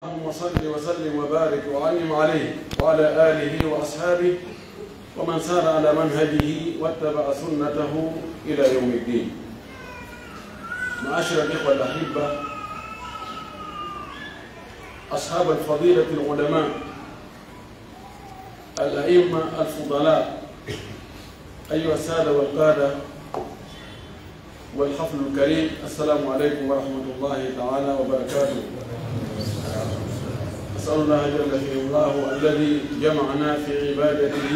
اللهم صل وسلم وبارك وعنم عليه وعلى آله وأصحابه ومن سار على منهجه واتبع سنته إلى يوم الدين. معاشر الإخوة الأحبة، أصحاب الفضيلة العلماء الأئمة الفضلاء، أيها السادة والقادة والحفل الكريم، السلام عليكم ورحمة الله تعالى وبركاته. أسأل الله جل في الله الذي جمعنا في عبادته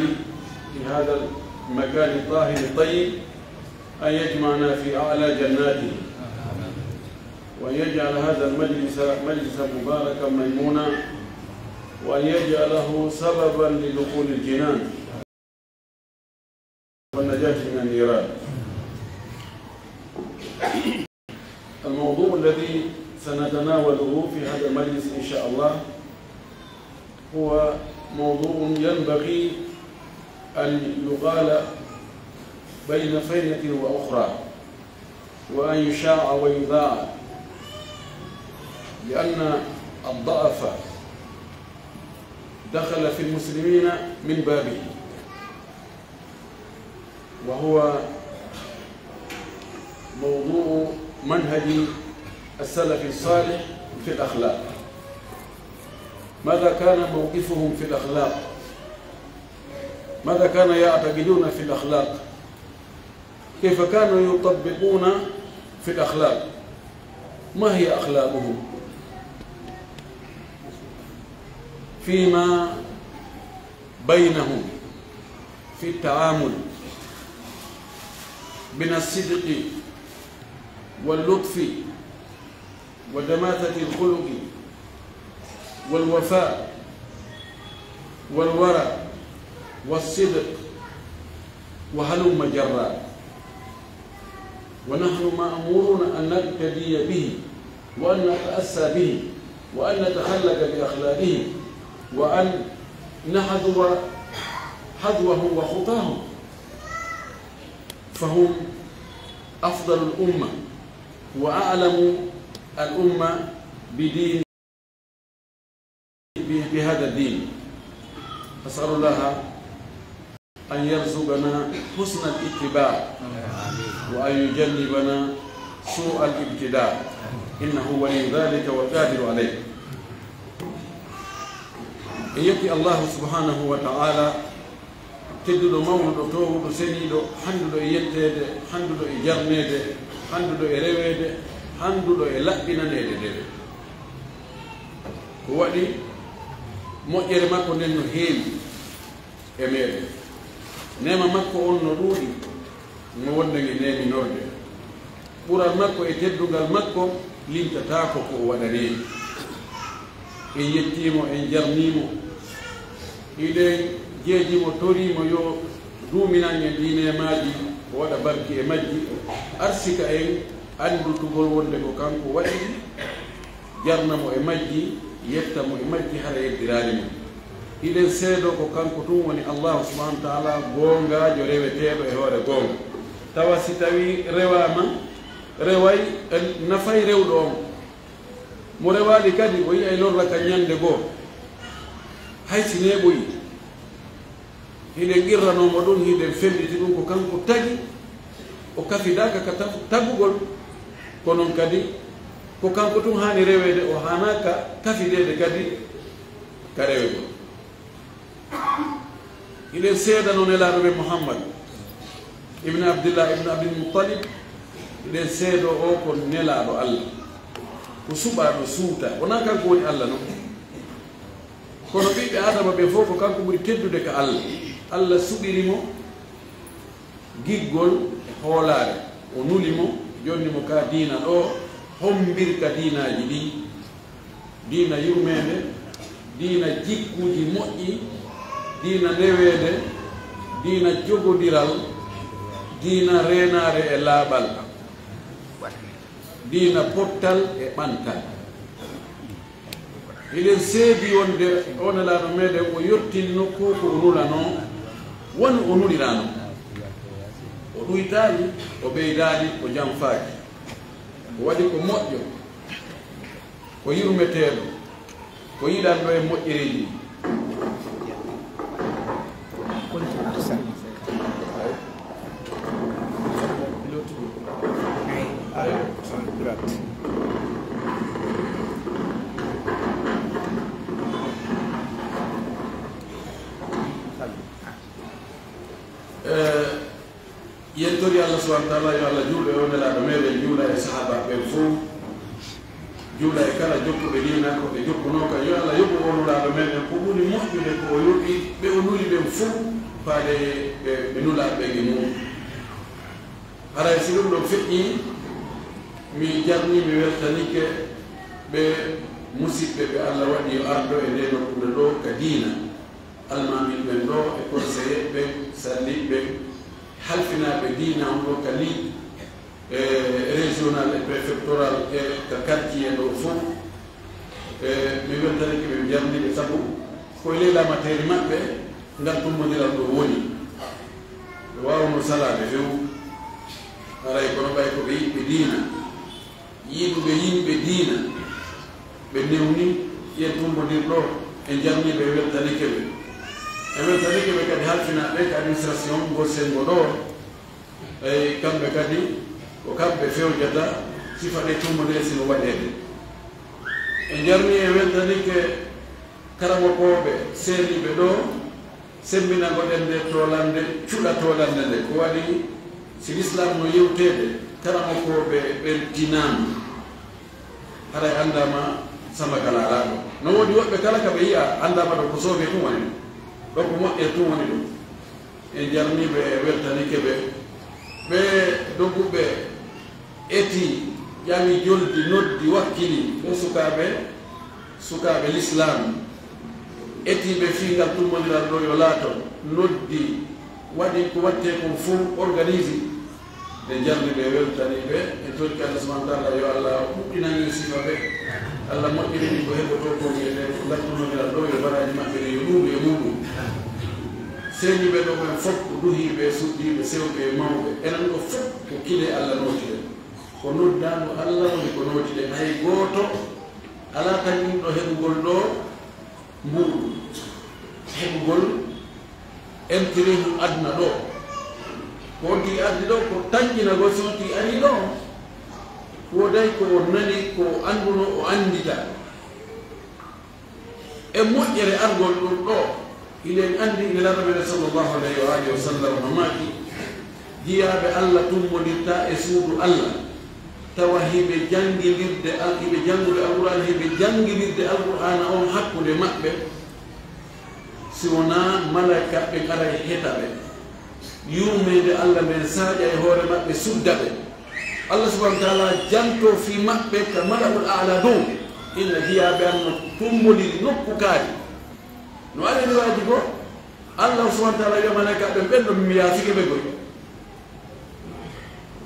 في هذا المكان الطاهر الطيب أن يجمعنا في أعلى جناته، وأن يجعل هذا المجلس مجلسا مباركا ميمونا، وأن يجعله سببا لدخول الجنان والنجاة من النيران. الموضوع الذي سنتناوله في هذا المجلس إن شاء الله هو موضوع ينبغي أن يقال بين فينة وأخرى، وأن يشاع ويذاع، لأن الضعف دخل في المسلمين من بابه، وهو موضوع منهج السلف الصالح في الأخلاق. ماذا كان موقفهم في الأخلاق؟ ماذا كانوا يعتقدون في الأخلاق؟ كيف كانوا يطبقون في الأخلاق؟ ما هي أخلاقهم فيما بينهم في التعامل من الصدق واللطف ودماثة الخلق والوفاء والورع والصدق وهلم جرا. ونحن مأمورون أن نقتدي به، وأن نتأسى به، وأن نتخلق بأخلاقه، وأن نحذو حذوهم وخطاهم، فهم أفضل الأمة وأعلم الأمة بدين بهذا الدين. أسأل الله أن يرزقنا حسن الاتباع وأن يجنبنا سوء الابتداع، إنه ولي ذلك والقادر عليه. إن يكي الله سبحانه وتعالى tedduɗo mawnuɗo towuɗo seniiɗo, hannduɗo e yettede, hannduɗo e jarnede, hannduɗo e rewede, hannduɗo e laɓɓinanede ndewe. Ko waɗi moƴƴere makko nden no heewi e meɗen, nema makko on no ɗuuɗi no wondege neminorde, ɓural makko e teddugal makko limtatako ko o waɗaneni. En yettimo, en jarnimo, iɗen jeejimo, torimo yo duuminan en diine maaji, o waɗa barki e majji, arsika en andutugol wonde ko kanko waɗi, jarnamo e majji, yettamo e majji hara yeddirani mo. iɗen seedo ko kanko tun woni allahu subhanahu wa taala, goongajo reweteɗo e hoore goonga. tawa si tawi reway nafay rewɗo on, mo rewaɗi kadi o yiya e lorra ka ñande goo, haysi neɓoyi, hiɗen irranomo ɗum, hiɗen felliti ɗum ko kanko tagi, o kafidaka ka tagugol, ko noon kadi ko kanko tun hani rewede, o hanaka kafidede kadi ka rewegol. hiɗen seeda noon elaɗo ɓe Muhammad ibne Abdillah ibne Abdul Muttalib, hiɗen seedo o ko nelaɗo Allah, ko suɓaɗo suuta, wona kanko woni Allah noon, kono ɓiɓɓe adama ɓe fof ko kanko ɓuri teddude ka Allah. Allah suɓirimo giggol e hoolare, o nulimo, jonnimo ka diina ɗo, hombirka diinaji ɗi, diina yurmede, diina jikkuji moƴƴi, diina newede, diina jogodiral, diina renare e laaɓal, diina pottal e ɓantal. eɗen seedi wonde onelaɗo meɗen o yettinno ko o nulano, won o nulirano, o ɗuytani, o ɓeydani, o janfaaki, o waɗi ko moƴƴo, ko yurmeteɗo, ko yiɗan ɗo e moƴƴereji yentori Allah subhanahu wa ta'ala yo Allah juuɗe o nelaɗo meɗen juuɗa e sahaba ɓen fof juuɗa e kala jokkuɓe dina ko ɓe jokkuno ka yo Allah yoɓu onulaɗo meɗen ko ɓuri moƴƴude ko yoɓi ɓe o nuli ɓen fof faade ɓe nulaɓe ɓe e mum haray si ɗum ɗon feƴƴi mi jarni mi weltanike ɓe musidɓe ɓe Allah waɗi yo ardo e nde nokkude ɗo ka diina almamin ɓen ɗo e conseillé ɓen salliɓe ɓen halfinaɓe diina on ɗo ka ligue régional et préfectoral e ka quartier ɗo fof mi weltanike ɓe mi jarniɓe sabu koye leylamateri maɓɓe ngal tummodiral ɗo woni ɓe wawno salade few haray kono ɓay ko ɓe yiɓɓe diina yiɗuɓe yimɓe diina ɓe newni yen tummodir ɗo e jarniɓe weltanike ɓe e weltanike ɓe kadi halfinaɓe ko administration ngo sengo ɗo ey kamɓe kadi ko kamɓe fewjata sifaɗe tummodire sino waɗede e jarni e weltanike karamokoɓe seeniɓe ɗo sembinagoɗen nde tolande cuɗa tolande nde ko waɗi si l'islam no yewtede karamokoɓe ɓeltinama haray andama samba kala alaɗo no wodi woɓɓe kala kaɓe yiya andama ɗo ko soobe tum woni ɗo ko moƴƴe tum woni ɗo en jarniɓe e weltanike ɓe ɓe dogguɓe eti ƴami joldi noddi wakkili ɓe sukaɓe l'islam etiɓe fiingal tummodiral ɗo yo laato noddi waɗi ko watte kon fof organise ɓe jarniɓe weltaniɓe e tokki Allah subahana taala yo Allah ɓuɗɗinani sifa ɓe Allah moƴƴirini ko heɓoto ko wiyeɗe lattunodiral ɗo yo baraji maɓɓe ne yo ɗuuɗu e muɗum seeniɓe ɗo ɓen fof ko duhiɓe suddiɓe sewɓe e mawɓe enen ɗo fof ko kile Allah notiɗen ko noddanu Allah woni ko notiɗen hay gooto ala kañumɗo heɓugol ɗo mbuɗu heɓugol intérêt aduna ɗo ko wonti ardi ɗo ko tañƴinago so wonti ari ɗo woday ko nani ko annduno o anndita e moƴƴere argol ɗum ɗo ilen anndi nelaɗo meɗen sallllahu alayhi wa alihi wa sallam no maaki jiyaɓe Allah tummodirta e suudu Allah tawa hiɓe jangguirde hiɓe janngude alqur'an hiɓe jangguirde alqur'ana on hakkude maɓɓe si wona malaika ɓe ara e heɗaɓe yurmede Allah men saaƴa e hoore maɓɓe suddaɓe Allah subahana wa taala janto fi maɓɓe ka malaul ala dow inna jiyaɓe an no tummodiri nokku kaari no ari riwaji goo Allah subahana wa taala yo malaika ɓe ɓenɗo mi yaafike ɓe goy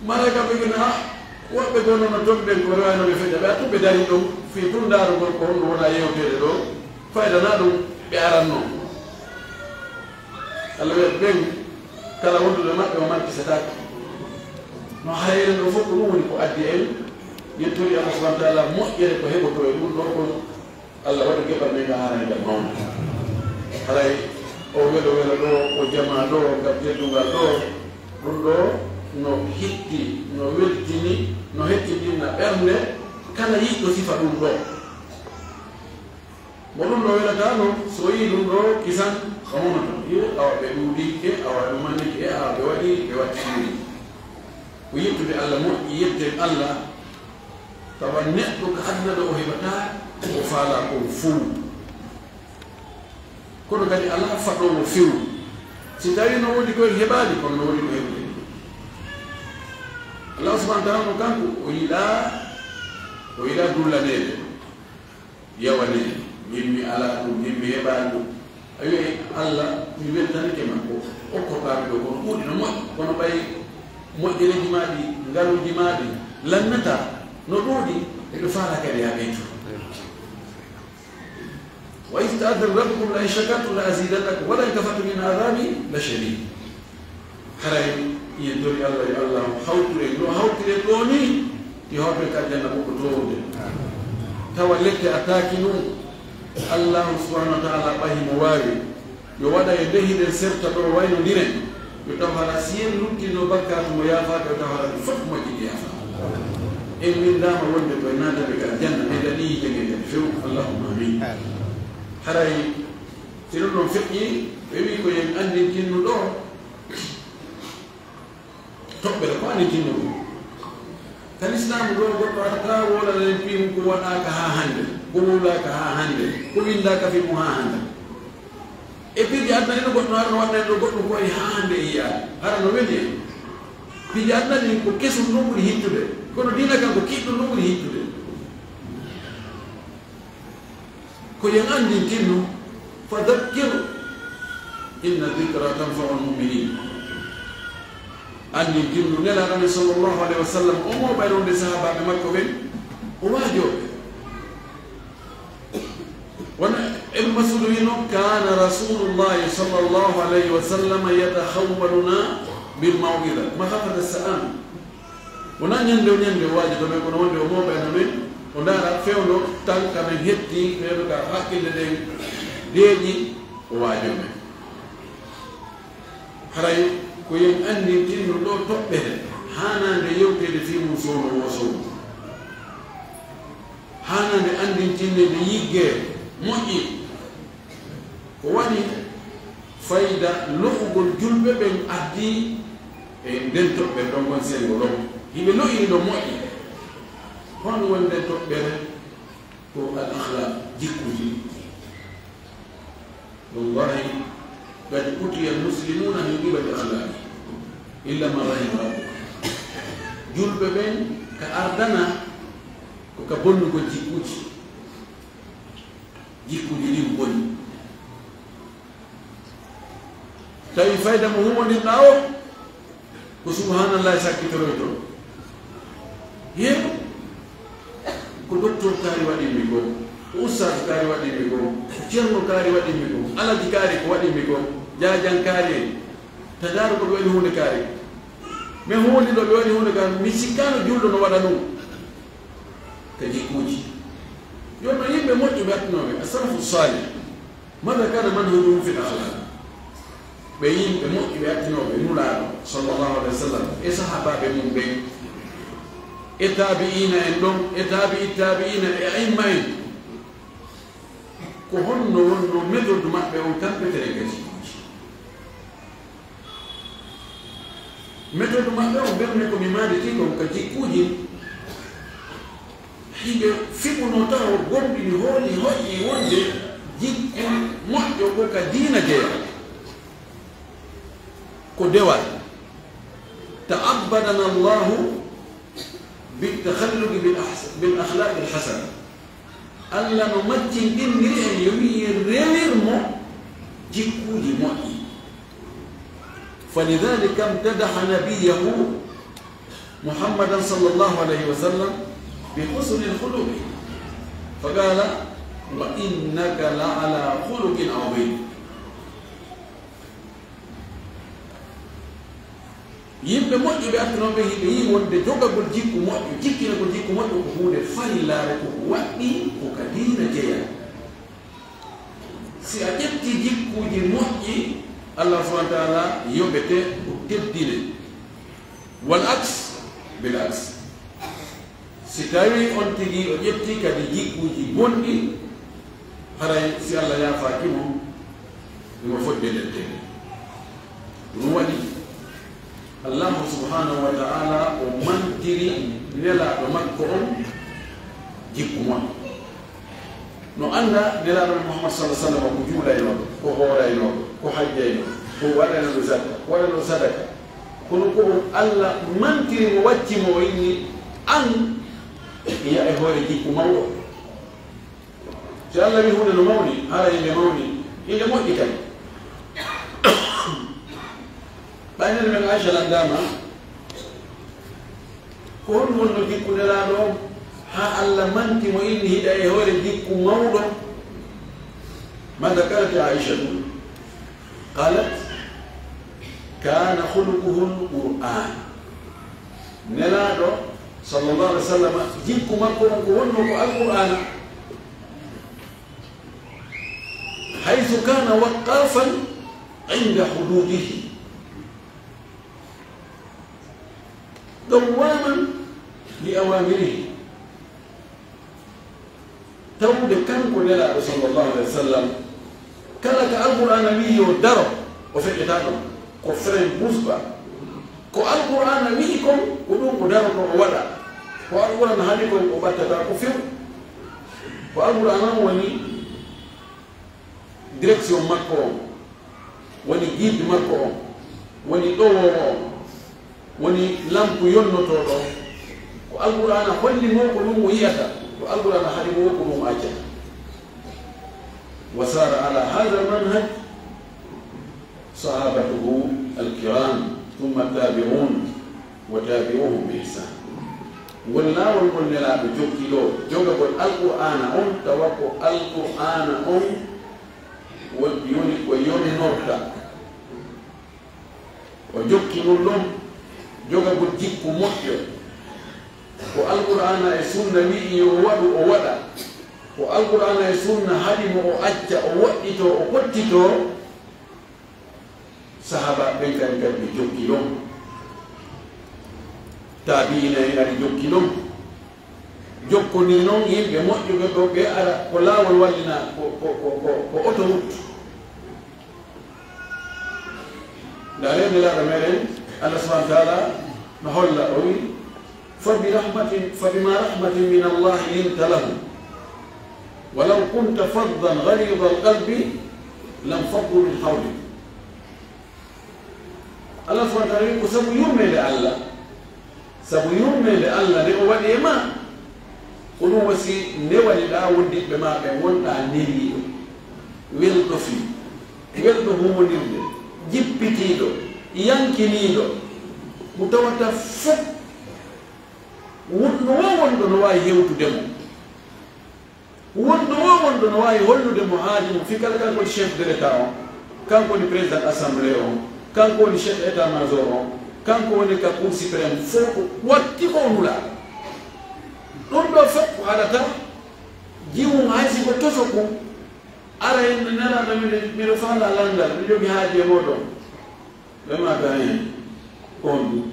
malaika ɓe gona ha woɓɓe go nono toon ɓen ko rewanoɓe feƴa ɓe a tuɓe dari ɗum fi tun darugol ko honɗum wona yewtede ɗo faydana ɗum ɓe aranno Allah wiya ɓen kala wondude maɓɓe o markisetake no hayren ɗo fof ko ɗum woni ko addi en yettori Allah subahana taala moƴƴere ko heɓoto e ɗum ɗo ko Allah waɗi geɓal men ga haragal mawde haray o weɗo wela ɗo o jama ɗo ngam teddugal ɗo ɗum ɗo no hitti no weltini no hettiɗinna ɓernde kala yiɗɗo sifa ɗum ɗo mo ɗum ɗo welata no so yi ɗum ɗo kisan kamonoto awa ɓe ɗuuɗike awa ɗumannike e awa ɓe waɗi ɓe wattidiri ko yettude Allah moƴƴi yetten Allah tawa neɗɗo ko aduna ɗo o heɓata o faala kon fuu kono kadi ala faɗomo fewu si tawi no woodi koye heɓaali kono no woodi ko heɓude Allah subahana taala no kanko o yiɗa dullanede yawanede min mi ala ɗum min mi heɓaani ɗum a wiyi Allah mi weltanike makko okkotaɓe ɗo kono ɗuuɗi no moƴƴi kono ɓay moƴƴereji maɗi ngaruji maɗi lannata no ɗuuɗi eɓe faala kadi ha ɓeytu wa id taadana rabbukum la in shakartum la azidannakum wala in kafartum min adabi la shadid haray yettori Allah yo Allah hawtire no hawtire ɗo ni yo hawtire ka janna ɓokko towde tawa lette attaki num Allah subhanahu wa ta'ala ɓahi mo waawi yo waɗa e ndehiɗen serta ɗo wayno ndiren yo taw hara siyen luttino bakkatu mo yaafaka yo taw hara ɗi fof moƴƴiɗi yaafa en windama wonde koye naataɓe ka janna e daliyi jege kadi few allahumma amin haray sino ɗon feƴƴi ɓe wi ko yen andintinno ɗo toɓɓere ko andintinno ɗum kan islamu ɗo goɗɗo atata wolalen pimu ko waɗaka ha hande ko wulaka ha hande ko windaka fimu ha hande e piiji adnani no goɗɗo harno waɗnani ɗo goɗɗo koye ha hande e yiyaade hara no weli en piiji adnani ko kesum ɗum ɓuri hittude kono dina kan ko kiɗɗum ɗum ɓuri hittude ko yen andintinno fa dakkir inna dicra tanfau almuminin andintinno nelaɗo men sallllahu alayhi wa sallam o mo ɓayronde sahabaɓe makko ɓen o waajoɓe wona ibn masud wino kana rasulullahi sallllahu alayhi wa sallam yatakhawwaluna bilmawida mahafata sa'am wona ñande o ñande o waaji to men kono wonde o moɓayno men o ndaara fewno tan kamen hetti ɓeɗo ka haqqille ɗen deeƴi o waajo men haray ko yen andintinno ɗo toɓɓere hanande yewtede fimu sono wo sono hanande andintinnede yigge moƴƴi ko waɗi fayida lo'ugol julɓe ɓen addi e nden toɓɓere ɗon gon sengo ɗon yimɓe lo'ini ɗo moƴƴi hon wonde toɓɓere ko al akhlaq jikkuji wallahi qad utiya almuslimuna min qibali akhlaqi illa ma rahima rabbuk julɓe ɓen ka ardana ko ka bonnugo jikkuji ɗin boni tawi fayda mo humodirɗa o ko subhanallahi sakkitoroy to ye ko docteur kaari waɗinmi ko ustad kaari waɗinmi ko ceerno kaari waɗinmi ko alaji kaari ko waɗinmi ko jajan kaari en tadaaro ko ɓe waɗi hunde kaari mais hundi ɗo ɓe waɗi hunde kaari mi sikkano julɗo no waɗa ɗum ka jikkuji jonno yimɓe moƴƴuɓe attinoɓe asalafu salih mada kana manhajum fi l-akhlaq ɓe yimɓe moƴƴuɓe attinoɓe nulaaɗo sallllahu alayhi wa sallam e sahabaɓe mum ɓen e tabi'ina en ɗon e tabi'i tabi'ina e aimma en ko honno wonno méthode maɓɓe on tampetere ka jikkuji méthode maɓɓe on ɓerne komi maaditi kon ka jikkuji hiɓe fiɓuno taw gonɗini hooli hoƴƴi wonde jikku moƴƴo ko ka diina jeeya ko dewal ta'abbadana allahu bitakhalluqi bil akhlaqi al hasana allah no maccinɗinndiri en yo wi rewirmo jikkuji moƴƴi falidhalika imtadaha nabiyahu muhammadan sallllahu alayhi wa sallam بحسن الخلق فقال وإنك لعلى خلق عظيم yimɓe moƴƴuɓe artinoɓe hiɓe yi wonde jogagol jikku moƴƴo jikkina ko jikku moƴƴo ko hunde fayilare koko waɗɗi ko ka diina jeeya si a ƴetti jikkuji moƴƴi allah subahana taala yoɓete ko teddine wal aks bil aks si tawi on tigi o ƴetti kadi jikkuji bonɗi haray si allah yafakimo imo fodde lettede ɗum waɗi allahu subhanahu wa ta'ala o mantiri nelaɗo makko on jikku moƴƴo no anda nelaɗo muhammad sallah sallam ko juulaynoɗo ko hooraynoɗo ko hajjayno ko waɗanoɗo zakka waɗano sadaka kono ko allah mantiri mo waccimo o inni an iya e hoore jikku mawɗo si allah wi hunde no mawni hara inde mawni inde moƴƴi kadi ɓaynene men aicha landama ko hon wonno jikku nelaɗo on ha allah manti mo inni hiɗa e hoore jikku mawɗo mada kalat aicha ɗum qalat kana khuluquhu l-qur'an nelaɗo sallallahu alaihi wa sallam jikku makko on ko wonno ko alqur'ana حيث كان وقافا عند حدوده دواما لأوامره تود كم قلنا صلى الله عليه وسلم كان القرآن به ودرب وفي قتاله كفرين بوسبا القرآن بكم ودون قدركم ولا القرآن هذيكم وبتدا كفر القرآن وني direction makko woni guide makko woni ɗowowo woni lampu yonnotoɗo ko alqur'ana hollimo ko ɗum o yiyata ko alqur'ana haɗimo ko ɗum accata wa sara ala hada almanhaj sahabatuhu alkiram thumma tabi'un wa tabi'uhum bi ihsan woni laawol ngol nelaɗo jokkiɗo jogagol alqur'ana on tawa ko alqur'ana on woni ko yonnorta o jokkinol ɗon jogagol jikku moƴƴo ko alqur'ana e sunna wi'i yo waɗu o waɗa ko alqur'ana e sunna haɗimo o acca o woɗɗito o kottito sahaba ɓen kadi kadi ɓe jokki ɗon tabi'ina en ari jokki ɗon jokkoni noon yimɓe moƴƴuɓe ɗo ɓe ara ko laawol wallina ko autoroute darede laaɗo meɗen Allah subhanahu wa ta'ala no holla o wi فبما رحمة من الله لنت له ولو كنت فظا غليظ القلب لانفضوا من حولك الله سبحانه وتعالى يقول سبو يومي لألا سبو يومي لألا لأولي ما قلوا وسي نولي لا ودي بما بيوانتا نيري ويلدو في ويلدو هم نيري جبتيدو ينكنيدو متوتا فك wonɗo no wawi hewtudemo wonɗo no wawi holludemo haali mum fi kala kanko woni chef de l'état o kanko woni président assemblée o kanko woni chef état major o kanko woni ka cour suprême fof watti ko nula ɗum ɗo fof ko haɗata jiwum haysi ko toso kum ara en nelaɗo miɗo fanda landal mi jogui haaji e moɗon ɓemata hen on ɗum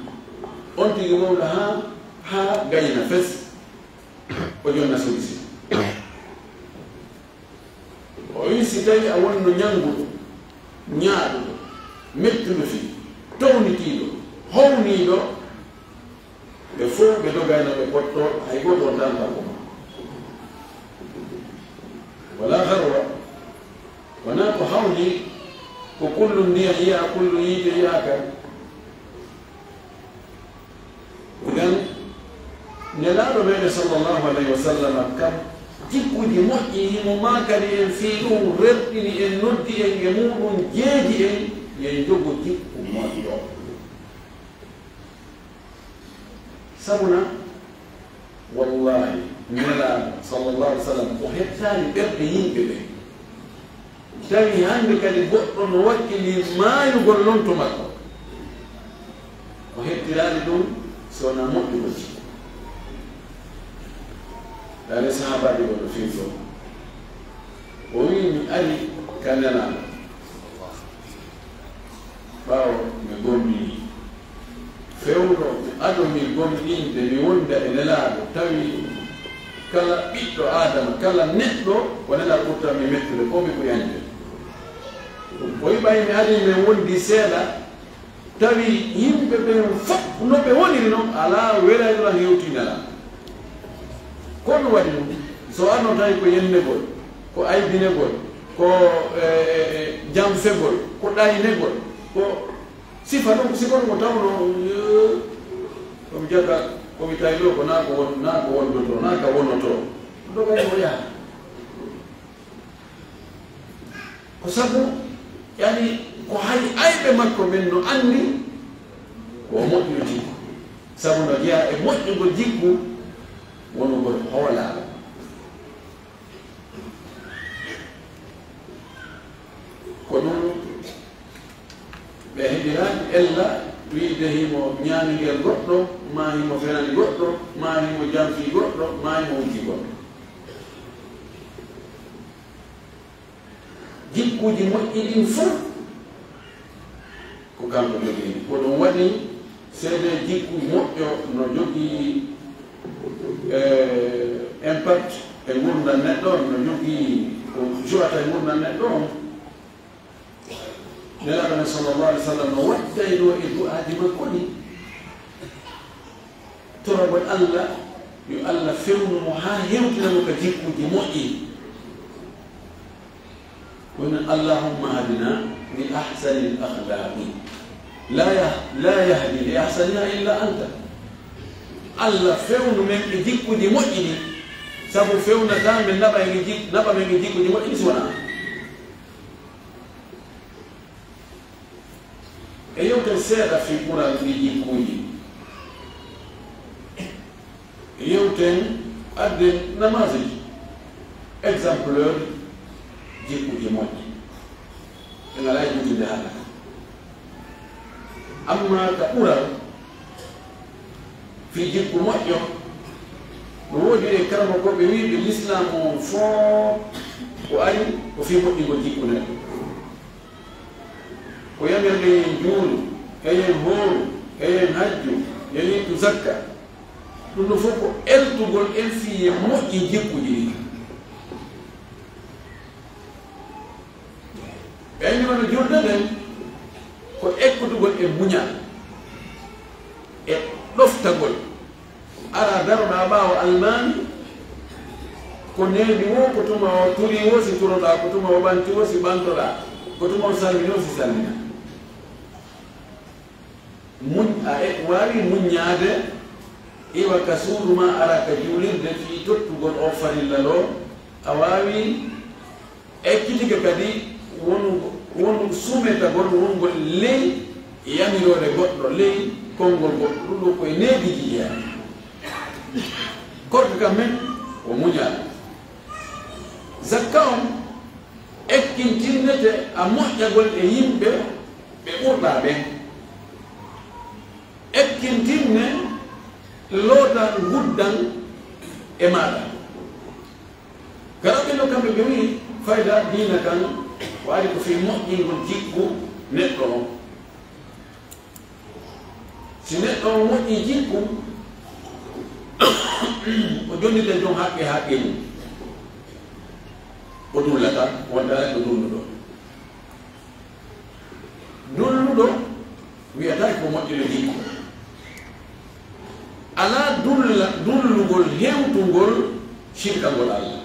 on tigi mawɗo ha gayna fes o jonna solution o wi si tawi a wonno ñannguɗo ñaaɗuɗo mettuɗo fi townitiiɗo howniiɗo ɓe fof ɓe dogayno ɓe potto hay goto on danta ko wala harwa wona ko hawni ko kullu ndiyam yiya kullu yiide yiyaka idan nelaɗo meɗe sallllahu alayhi wa sallam kam jikkuji moƴƴi himo makani en fii ɗum rerɗini en noddi en e muɗum jeeji en yen jogo jikku moƴƴo sabuna wallahi nelaɗo sallllahu alih w sallam o hettani ɓerɗe yimɓe ɓe tawi hande kadi goɗɗo no wakkili maayugol noon to makko o hettirani ɗum sowona moƴƴugo jikku dane sahabaji goɗɗo finto o wi mi ari ka nelaɗo ɓawo mi gommi fewɗo mi ado mi gomɗinde mi wonda e nelaɗo tawi kala ɓiɗɗo adama kala neɗɗo ko nelaɗo ɓurta mi mettude ko mi ɓuyande o wi ɓay mi ari min wondi seeɗa tawi yimɓe ɓen fof no ɓe woniri noon ala welayɗo an hewti nelaɗo ko ɗum waɗi ɗum so arno tawi ko yennegol ko aybinegol ko jamfegol ko ɗaynegol ko sifa ɗum sikon mo tawno komi jagga komi tawi ɗo ko na ko wondoto na ka wonnoto dogay mo yaha ko sabu yani ko hay ayɓe makko men no anndi ko moƴƴuno jikku sabu no jeeya e moƴƴugol jikku wonugol hoolaaɗo ko ɗum ɓe heɓirani ella wiide himo ñaanigel goɗɗo ma himo fenani goɗɗo ma himo jamfi goɗɗo ma himo wujji goɗɗo jikkuji moƴƴi ɗin fof ko kanko jogii ko ɗum waɗi seede jikku moƴƴo no jogii impact e gurdam neɗɗo no jogii ko joata e gurdam neɗɗo on nelaɗo men sallllahu alih w sallam no waddayno e du'aji makko ɗi torogol allah yo allah fewnumo haa hewtinamo ko jikkuji moƴƴi woni allahumma hadina li ahsani l ahlaqi la yahdi li ahsaniha illa anta allah fewnu men ɓe jikkuji moƴƴi ɗi sabu fewnata min naɓa men e jikkuji moƴƴi ɗi si wona e yewten seeɗa fi ɓural ɗi jikkuji yewten adde namasiji exempleur jikkuji moƴƴi ɓe ngala e jutude haala amma ka ɓural fi jikku moƴƴo no woodi e karama koɓe wiɓe l'islam o foo ko ari ko fi moƴƴingo jikku neɗɗo ko yamirde yen juulu eyen hooru eyen hajju yen ittu zakka ɗum ɗo fof ko eltugol en fiye moƴƴi jikkuji ɗi ɓeyninono jonde nden ko ekkutugol e muñal e ɗoftagol ara daroɗa ɓaawo almami ko neebi wo ko tuma o turi wo si turoɗa ko tuma o ɓanti wo si ɓantoɗa ko tuma o salmini o si salmina wawi muññaade iwa ka suuduma ara ka juulirde fi tottugol o farilla ɗo a wawi ekkitike kadi wonu sumetagol wongol ley yamirode goɗɗo ley konngol goɗɗo ɗum ɗo koye neebiji jeeya korka kam men o muñal zakka on ekkintinnete a moƴƴagol e yimɓe ɓe ɓurɗa ɓen ekkintinne loota guddan e maɗa garaɓe no kamɓe ɓe wi fayda diina kan waɗi ko fi moƴƴingol jikku neɗɗo on si neɗɗo on moƴƴi jikku o jonnite jon haqqe haqqe mum o dullata wonta neɗɗo dulluɗo dulluɗo wiyata ko moƴƴude jikku ala dullugol hewtugol shirkangol allah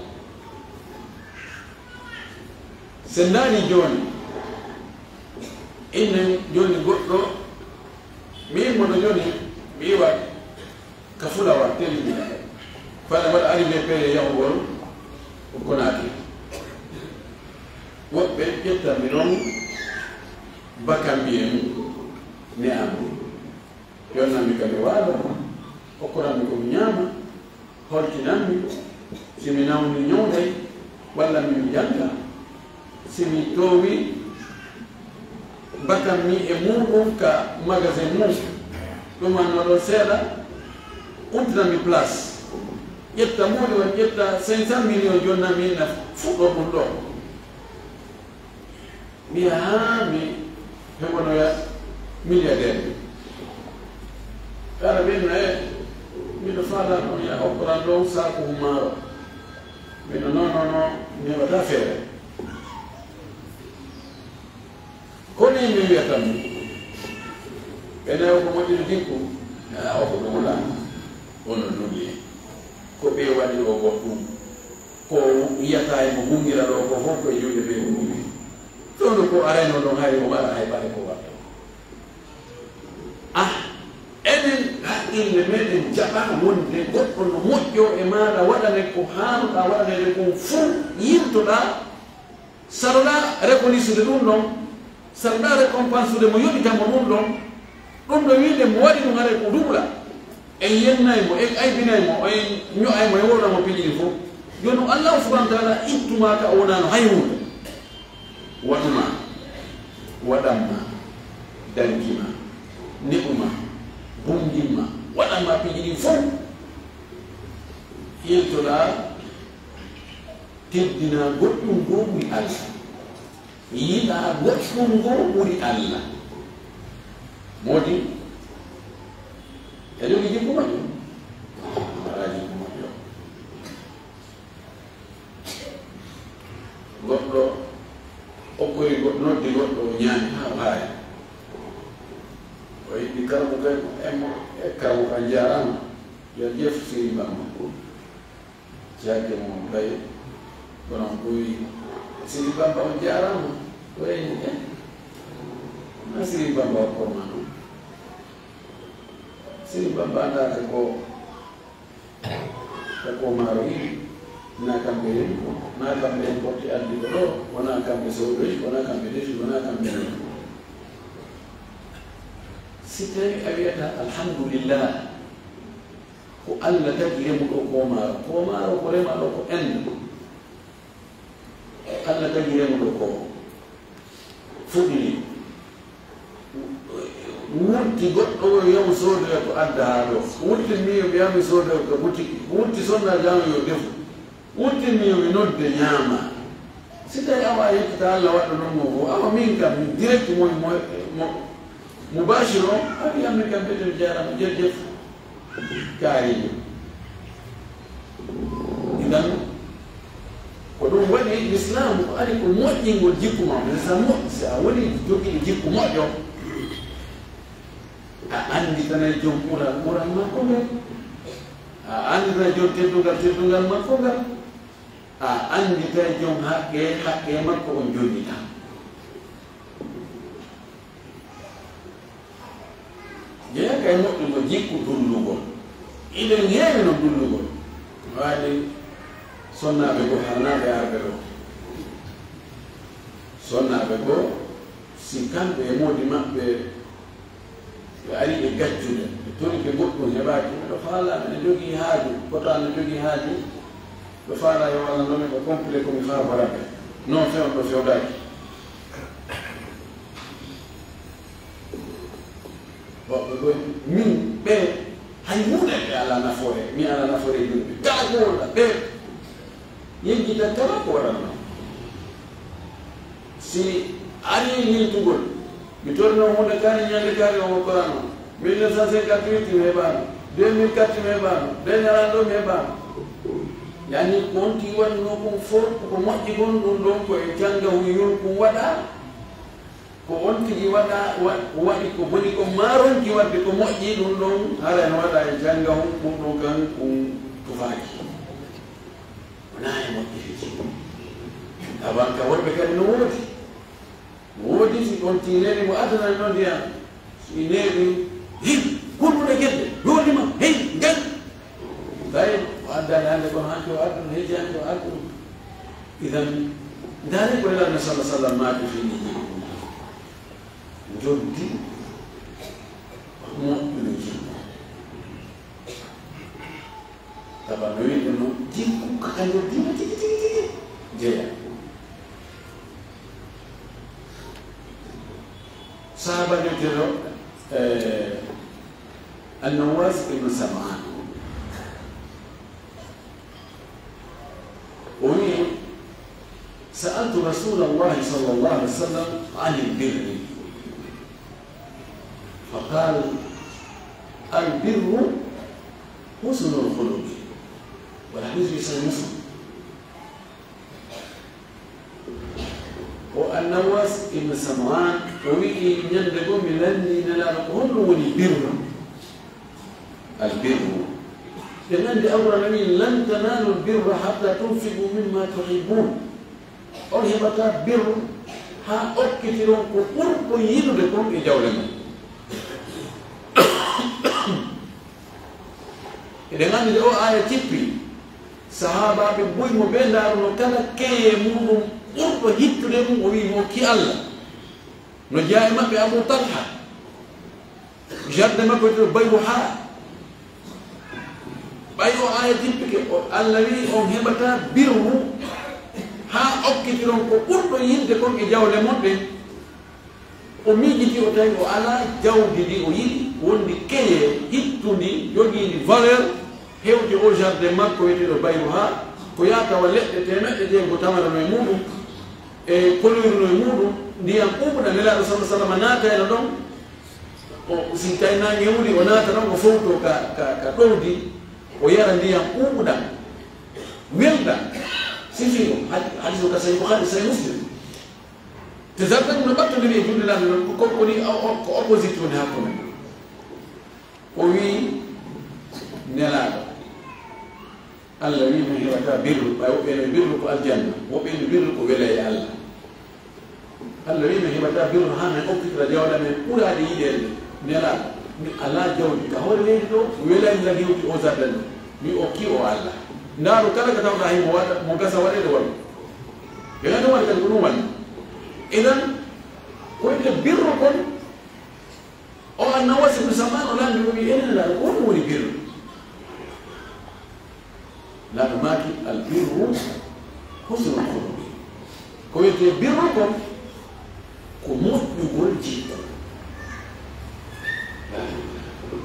se ndaari jooni innen jooni goɗɗo mi yimmono jooni mi yiwa ka fulawa telli fana waɗa arrivé pere yahugol ko Conakry woɓɓe ƴettanmi noon bakambi en ne am yonnanmi kadi waalo hokkoranmi komi ñaama holtinanmi simi nawni ñowday walla min jannga simi toowi bakam mi e muɗum ka magasin mum ɗumannoɗo seeɗa umtinami place ƴetta muɗi on ƴetta 500 millions jonnami na fuɗɗo ɗum ɗo mi haa mi heɓonoya milliardaire kala ɓenno e miɗo faala ɗon ya hokkoran ɗon saku maaro miɗo non mi heɓata feere kono yimɓe wiyatan mi ɓene o ko moƴƴude jikku o ko ɗumulama ono dulli ko ɓe waɗi o goɗɗum ko yiyata e mo gungira ɗo ko fof koye juuɗe ɓe ko gungi ɗono ko arayno ɗon hay o waɗa hay ɓaɗe ko watta enen haqqille meɗen jaɓa wonde goɗɗo no moƴƴo e maɗa waɗane ko hanuɗa waɗanede kon fof yimtoɗa saroɗa reconnaissude ɗum ɗon saroɗa récompense ude mo yoɓitamo ɗum ɗon ɗum ɗo wiide mo waɗi ɗum haɗa ko ɗumla en yennaymo en aybinaymo en ño'aymo e woɗamo piƴiri fof joni allahu subahana taala ittuma ka o wonano hay hunde waɗuma waɗanma dankima neɓuma bundinma waɗanma piƴiri fof yeltoɗa teddina goɗɗum goo wi allah yiɗa goɗɗum ngo ɓuri Allah modi e jogi jikku moƴƴo ala jikku moƴƴo goɗɗo okkoyi noddi goɗɗo o ñaami ha haaya o yiɗi karamu kay emmo e karamu kan jarama yo jef Siri Bamba jake mo bay kono ɓoyi Siri Bamba o jarama wayni e na Siri Bamba o koma noon Siri Bamba andaka ko maaro yiɗi na kamɓe yeni ko na kamɓe en porti addiɓe ɗo wona kamɓe sowɗoyi wona kamɓe defi wona kamɓe nani si tawi a wiyata alhamdulillah ko Allah tagi remuɗo ko maaro ko remaɗo ko ende Allah tagi remuɗo ko fuɗɗini wurti goɗɗo o yamu sodoya ko adda ha ɗo wurtinmi yo mi yami sodoya ko boutique wurti sonna jama yo defu wurtinmi yo mi nodde ñaama si tawi awa yettata Allah waɗa noon mo fo awa min kam direct mubashir o a wiyammi kam ɓeɗen jarama jerjef kaarijo idan ko ɗum waɗi l'islam ko ari ko moƴƴingol jikku ma si a woni jogiɗo jikku moƴƴo a anditanay jom mural makko ngal a anditanay jom teddugal makko ngal a anditay jom haqqe makko on jonnita jeeya kay moƴƴugo jikku dullugol iɗen heewi no dullugol waɗi sonnaɓe goo harnaɓe arɓe ɗo sonnaɓe goo si kamɓe e modi maɓɓe ɓe ari ɓe gaccude ɓe tori ɓe goɗɗum heɓaki ɓeɗo faala ɓeɗe jogii haaju potano jogii haaju ɓe faala yo Allah noon ɓe complet komi fabaraɓe non fewn ɗo fewdaki woɓɓe ɗo min ɓe hay muɗeɓe ala nafoore mi ala nafoore yimɓe kala ko wonɗa ɓe yejjita kala ko waɗatno si ari hiltugol mi torno hunde kani ñande kari omo korano 1958 mi heɓano 2004 mi heɓano deñaran ɗo mi heɓano yani konti wanno kon fof ko moƴƴi gon ɗum ɗon koye jangga huyol kum waɗa ko on tigi waɗa waɗi ko boni ko maronki wadde ko moƴƴi ɗum ɗon hara en waɗa e jangga hum ɗum ɗo kan kum tufaki wona e moƴƴi fiji abanka wonɓe kadi no woodi si on tineri mo adana noon ndiyam si neeɓi hin hurɓuɗe gueɗɗe yoolima hey gan gay o addani hannde kono hanke o adduno heji hanke o adduno idan ndaari ko elano sallam maaki fini joddi moƴƴuno jikku taba no wiɗe noon jikku kakanjo dina tigi tigi tigi jeeya sahaba jottiro النواس بن سمعان سألت رسول الله صلى الله عليه وسلم عن البر فقال البر حسن الخلق والحديث في صحيح مسلم والنواس بن سمعان ويجي يندقوا من لني نلعبهم والبر البر لأن أمر النبي لن تنالوا البر حتى تنفقوا مما تحبون أو هبتا بر ها أكثرون كفر يدركم إجاولنا dengan itu ayat tipi sahabat bui mo benda no kala ke mu urpo hitule mu wi mo ki Allah no jaay mabbe Abu Talha jadde mabbe to bayruha bayo ayat tipi ke Allah wi on hebata birru ha okkitiron ko urpo yinde kon e jawle modde o miijiti o tawi o ala jawdi ndi o yiɗi wondi keye hittundi jogiindi valeur hewde o jardin makko wiyeteɗo bayru ha ko yatawa leɗɗe temeɗɗe jeego tamanano e muɗum e kolirno e muɗum ndiyam ɓuɓɗa nelaɗo sallah sallam naatayno ɗon o si kayna ñewli o naata ɗon o fowto ka ɗowdi o yara ndiyam ɓuɓɗam welɗa sifi o hadis o ka sahi bouhari sahi muslim te sartan no ɓattodiri e julɗinaɓe noon ko woni ko opposite woni hakkude o wi nelaɗo Allah wi mi heɓata birru ɓay woɓɓene birru ko aljanna woɓɓene birru ko wela e Allah Allah wi mi heɓata birru ha min okkitira jawɗa men ɓuraade yiɗede nelaɗo mi ala jawdi ka hoore leydi ɗo welani lagi hewti o sardan ɗo mi okki o Allah ndaaro kala ka tawɗa hay mo gasa waɗede walla ɓeɗa ɗum waɗi kadi ko ɗum wanni idan koyde birru kon o anna wasi ibnu saman o lamdi o wi enen laaɗo ko won woni birru laaɗo maaki al birru husnul khuluqi ko wiyete birru kon ko moƴƴugol jikko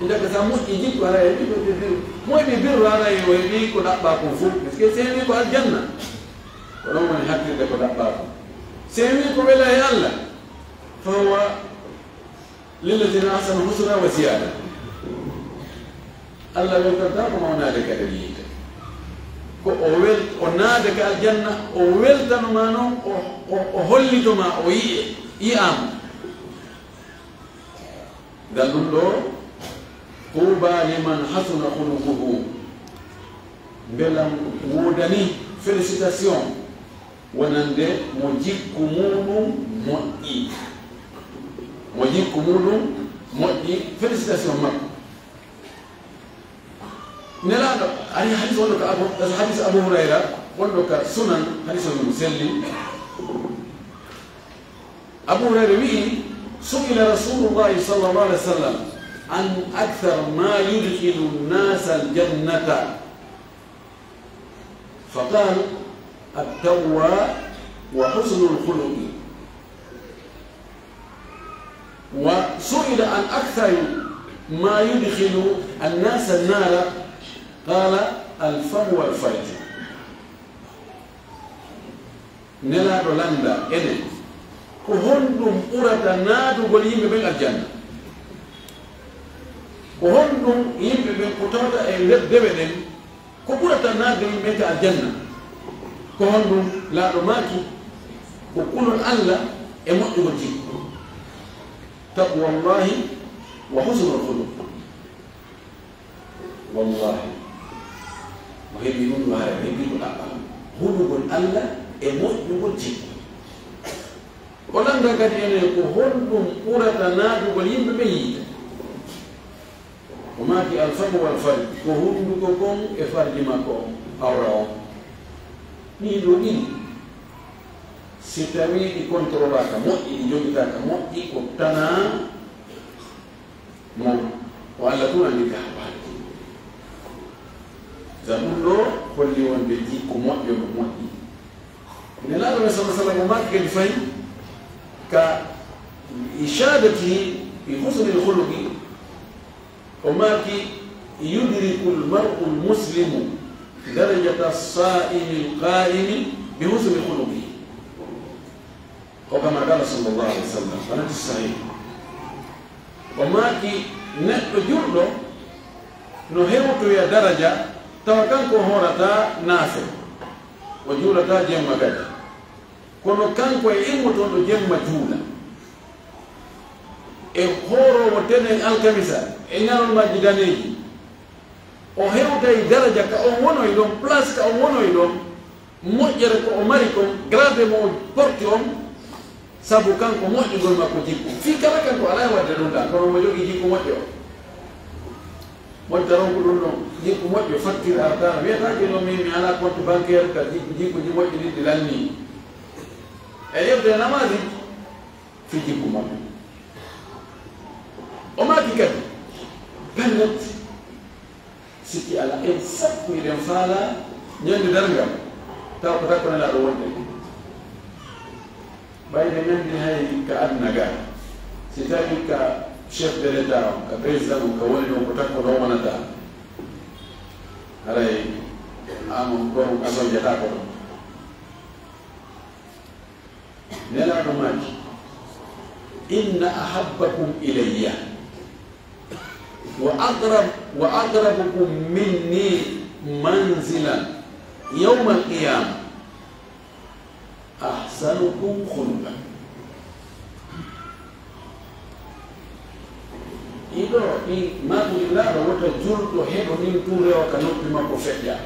indaka sa moƴƴi jikko ara e ɗiɗo ɓe birru moyɓe birru ara e o heɓi ko ɗaɓɓa kon fof par ce que sen wi ko aljanna ko ɗon woni hakkilde ko ɗaɓɓa kon sen wi ko wela e Allah fa huwa lilladina ahsanu husna wa ziyada Allah weltanta ko mawnade kaɗa yiite ko o naade ka aljanna o weltanoma noon o hollitoma o yiyama ngal ɗum ɗo tuuba liman hasuna huluquhu belam wodani félicitation wonande mo jikku muɗum moƴƴi mo jikku muɗum moƴƴi félicitation makko nelaɗo ari hadis wonɗo ka hadis abou hurayra wonɗo ka sunan hadis o mum selli abou hurayra wi'i su'ila rasulullahi sallallahu alih wa sallam an akthar ma yudkhilu nnasa aljannata faqal التقوى وحسن الخلق وسئل عن أكثر ما يدخل الناس النار قال الفم والفرج نلا رولاندا إنه كهندم أورا نادو بليم بين الجنة كهندم يم بين كتوتا إلب دبلين كبرة نادو بين الجنة ko honɗum laaɗo maaki ko kulol Allah e moƴƴugo jikko taqwallahi wa husnul khuluq wallahi mo heɓi ɗum ɗo hara heɓi ko ɗaɓɓal hulugol Allah e moƴƴugol jikko o landa kadi enen ko honɗum ɓurata naadugol yimɓe ɓe yiide o maaki alfamu wal farji ko hundugo kon e farji makko o awra o ni ɗo ɗiɗi si tawi ɗi controlaka moƴƴi ɗi jogitaka moƴƴi ko tana mo ko Allah tunandi ka haɓaji sa ɗum ɗo holli wonde jikko moƴƴo no moƴƴi ine laaɗo sa sallam o maki kadi fayi ka ishadatihi fi husnil khuluqi o maki yudriku lmar'u lmuslimu درجة الصائم القائم بحسن خلقه وكما قال صلى الله عليه وسلم أنا الصحيح وما كي نجرد نهيوت يا درجة توكانكو هورتا نافع وجولتا جمع قد كونو كانكو إمتون جمع جولا هورو وتنين الكمسة إنان المجدانيجي o hewtay daraja ka on wonoy ɗon place ka on wonoy ɗon moƴƴere ko o mari kon grade mo o porti on sabu kanko moƴƴugol makko jikku fi kala kanko ala wadde ɗum ɗa kono mo jogii jikku moƴƴo moƴƴaron ko ɗum ɗon jikku moƴƴo facture artana wiyatake ɗo min mi ala compte bancaire ka jikkuji moƴƴi ɗiɗi lanni e yebde namadi fi jikku makko o maki kadi pellet sikki ala en sappo eɗen faala ñande dargam taw ko takkoneɗa ɗo wonde ɓayde ñande hay ka aduna ga si tawi ka chef de l' état ka président o ka woni ɗon ko takko ɗo wonata haray amon ɗon asoñata ko ɗon nelaɗo maaki inna ahabbakum ilayya wa aqrabukum minni manzilan yawma al-qiyamah ahsanukum khuluqan. Ido ni magulilaɗo wota julɗo heɗo nin turewa ka noppi makko feƴƴa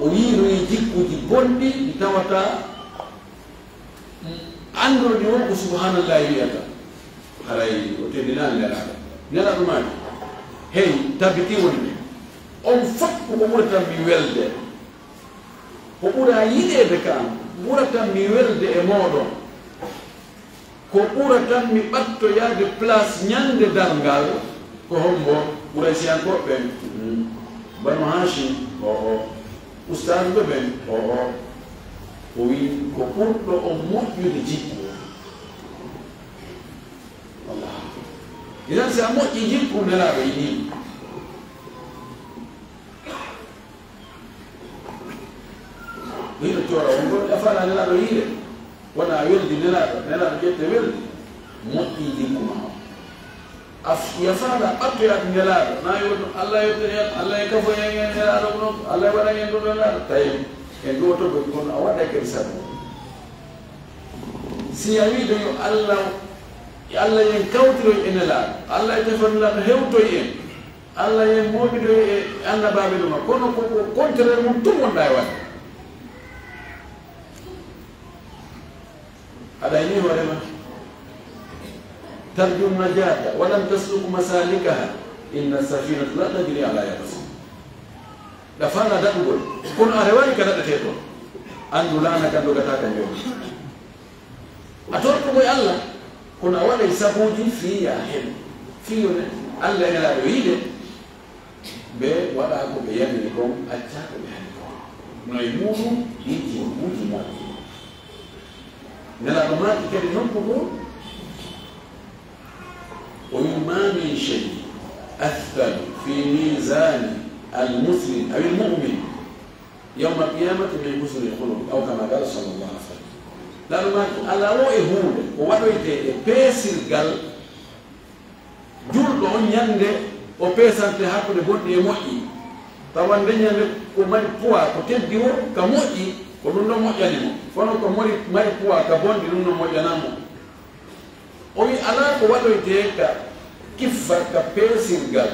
o yiiroyi jikkuji bonɗi ɗi tawata androɗi won ko subhanallahi wiyata haray o teddinani nelaɗo maɗi hey tabiti woni on fof ko ɓuratan mi welde ko ɓura yiɗede kam ɓuratan mi welde e moɗon ko ɓuratan mi ɓatto yaade place ñande darngal ko hombo ɓuraysiyankoɓe ɓen bano hachim ustade ɓe ɓen o wi ko ɓurɗo o moƴƴude jikku wallah idan si a moƴƴi jikku nelaɗo yini wiɗo coora on gon e fala nelaɗo yiide wona a weldi nelaɗo ƴette weldi moƴƴi jikku ma o yafaɗa ɓattoyade nelaɗo na yoɗum allah yette hen allah e kafo hen hen nelaɗo ko noon allah e waɗa hen ɗo nelaɗo tawi en ɗo to ɓe kono a waɗa kadi sago si a wiido yo allah yen kawtiroy e nelaɗo allah e tefa nelaɗo hewtoy en allah yen moɓiɗoy e annabaɓe ɗuma kono koko contraire mum tum wonɗa e waɗde aɗa ni hoorema tarju najata walam tasluk masalikaha inna safinata la tajri ala yabas ɗa fana daɗugol kono a rewani ka daɗete ɗon andu lana kan dogata kan joni a tortogoye allah kono a waɗay sabuji fiya hen fiyone allah e nelaɗo yiide ɓe waɗa ko ɓe yamiri kon acca ko ɓe hani kon noye muɗum ɗiji muji moƴƴi nelaɗo maaki kadi nokku goo o wi ma min chey athqalu fi misani almuslim aw almumin yawma alqiyamati min husni lhuluq aw kama qala sallallahu alih wa sallam laɗo maaki ala o e hunde ko waɗoyte e peesirgal julɗo on ñande o peesante hakkude bonɗi e moƴƴi tawa ndeñande ko mari poids ko teddi o ka moƴƴi ko ɗum ɗo moƴƴani mo kono ko mari poids ka bonɗi ɗum ɗo moƴƴanamo o wi ala ko waɗoyte ka kiffa ka peesirgal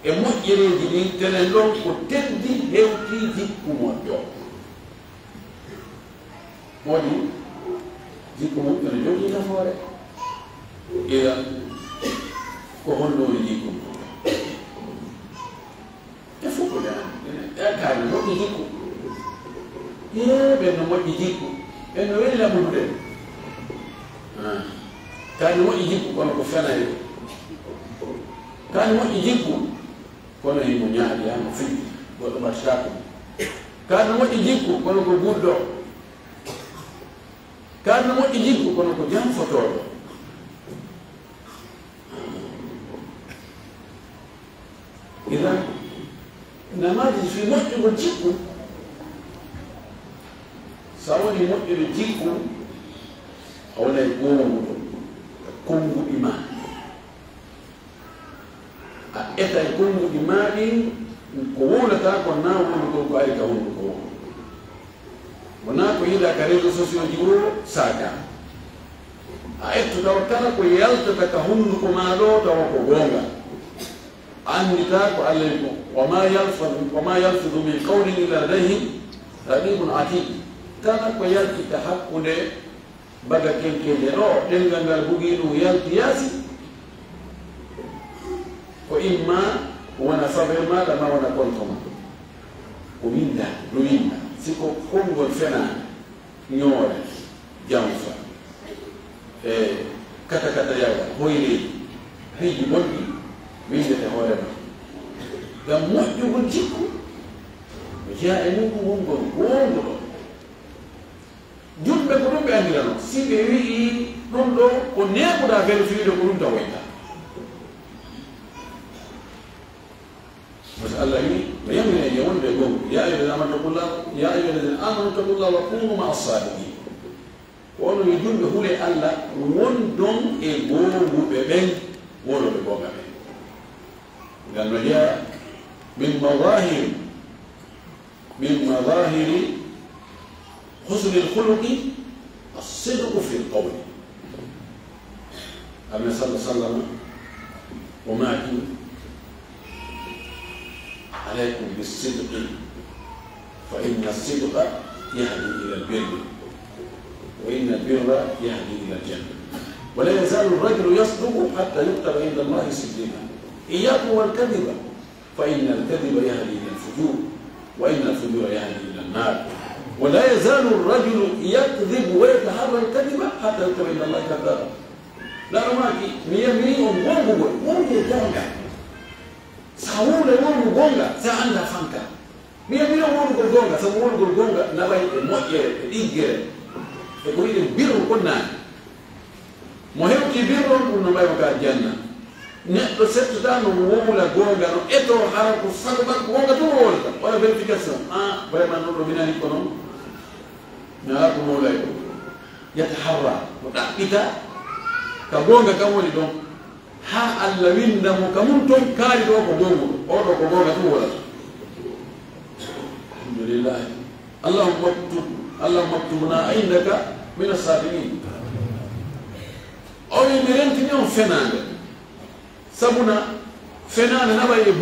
e moƴƴereji ɗin tenen ɗon ko teddi hewti jikku moƴƴo woni jikku moƴƴo ne jogii nafoore ira ko honno woni jikku e fof ko kaani moƴƴi jikku ɓen no moƴƴi jikku ɓen no weli laɓudude kaani moƴƴi jikku kono ko fenayi kaani moƴƴi jikku kono himo ñaaɗi hamo fiɗi goɗɗo ɓattata ko kaani moƴƴi jikku kono ko guddo kaani moƴƴi jikku kono ko janfotoɗo idan namaji fi moƴƴugo jikku sa woni moƴƴude jikku a wonay gonguɗo konnguɗi ma a eta e konnguɗi ma ɗin ko wowlata ko na wonugol ko ari ka wondu ko won wona ko yiɗa ka réseau sociaux ji o saga a etto tawa kala ko yaltata ka hunnduko ma ɗo tawa ko gonga andita ko allah ko wama yalfidu min qawlin illa ladayhi raqibun atid kala ko yaltita hakkude baga kenkede ɗo ɗengal ngal bugi ɗum yalti yaasi ko imma wona sababu maɗa ma wona kontoma ko winda no winda siko konngol fenani ñoore jamfa e kata kata yawa hoyreji riiji bonɗi windete hoorema ngam moƴƴugol jikku no jeeya e mum ko wongol wonduɗo julɓe ko ɗum ɓe andirano si ɓe wii ɗum ɗo ko neɓuɗa vérifiede ko ɗum tawoyta parce que allah wi no yamineje wonde gonga ya ayuha alladina amanu taqullah wa kunu ma as-sadiqin wono yo jumɓe hule Allah wondon e goonguɓe ɓen wonoɓe gonga ɓen ngal no jeeya min madahiri husni lhuluqi alsidqu fi lqawli alnabi sallah sallam o maaki alaykum bisidqi fa inna sidqa yahdi ila albirri wa inna albirra yahdi ila aljanna ولا يزال الرجل يصدق حتى يكتب عند الله صديقا إياكم والكذب فإن الكذب يهدي إلى الفجور وإن الفجور يهدي إلى النار ولا يزال الرجل يكذب ويتحرى الكذب حتى يكتب عند الله كذابا لا رماكي ميامي ومغونغو غونغا ساوله ومغونغو غونغا ساعندها فانكا ميامي ومغونغو غونغا ساوله غونغا نباي موجه ديغere e ko yide birru konnani mo hewti birron ɗum no mbayi ka janna neɗɗo settata no wowla gonga no eto hara ko sago makko wonga to wolta wala vérification vraiment noon ɗo minani ko noon mi ala ko mowlay ɗo yataharra mo ɗaɓɓita ka gonga kam woni ɗon ha Allah windamo kamum toon kaari ɗo ko gonguɗo oɗo ko gonga to wolata alhamdulillah allahumma aktubna indaka min as-sabirin o wi mi rentini on fenade sabuna fenade naɓay e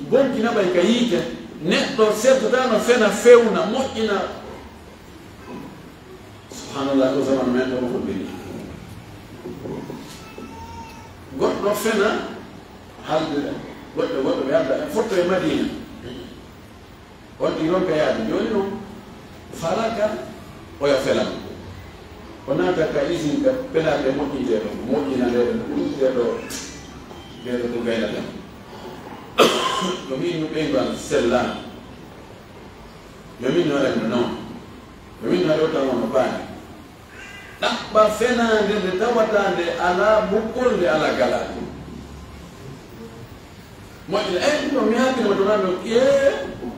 bonki naɓay ka yiite neɗɗo settata no fena fewna moƴƴina subhanallah ko zaman men ɗono fuɗɗini goɗɗo fena halde goɗɗo ɓe adda fotto e Madina on ɗi ɗon ka yaade joni noon falaka oya felama o naata ka usine ka penade moƴƴiteɗo moƴƴina ndeɗo ɗumteɗo ɓeɗo ko gaynata yo min no ɓeygal sellani yo min no waɗanno noon yo min no waɗo tawono baani ɗaɓɓa fenade nde tawata nde ala bukkol nde ala galade moƴƴina ɗum mi hakkilema to nano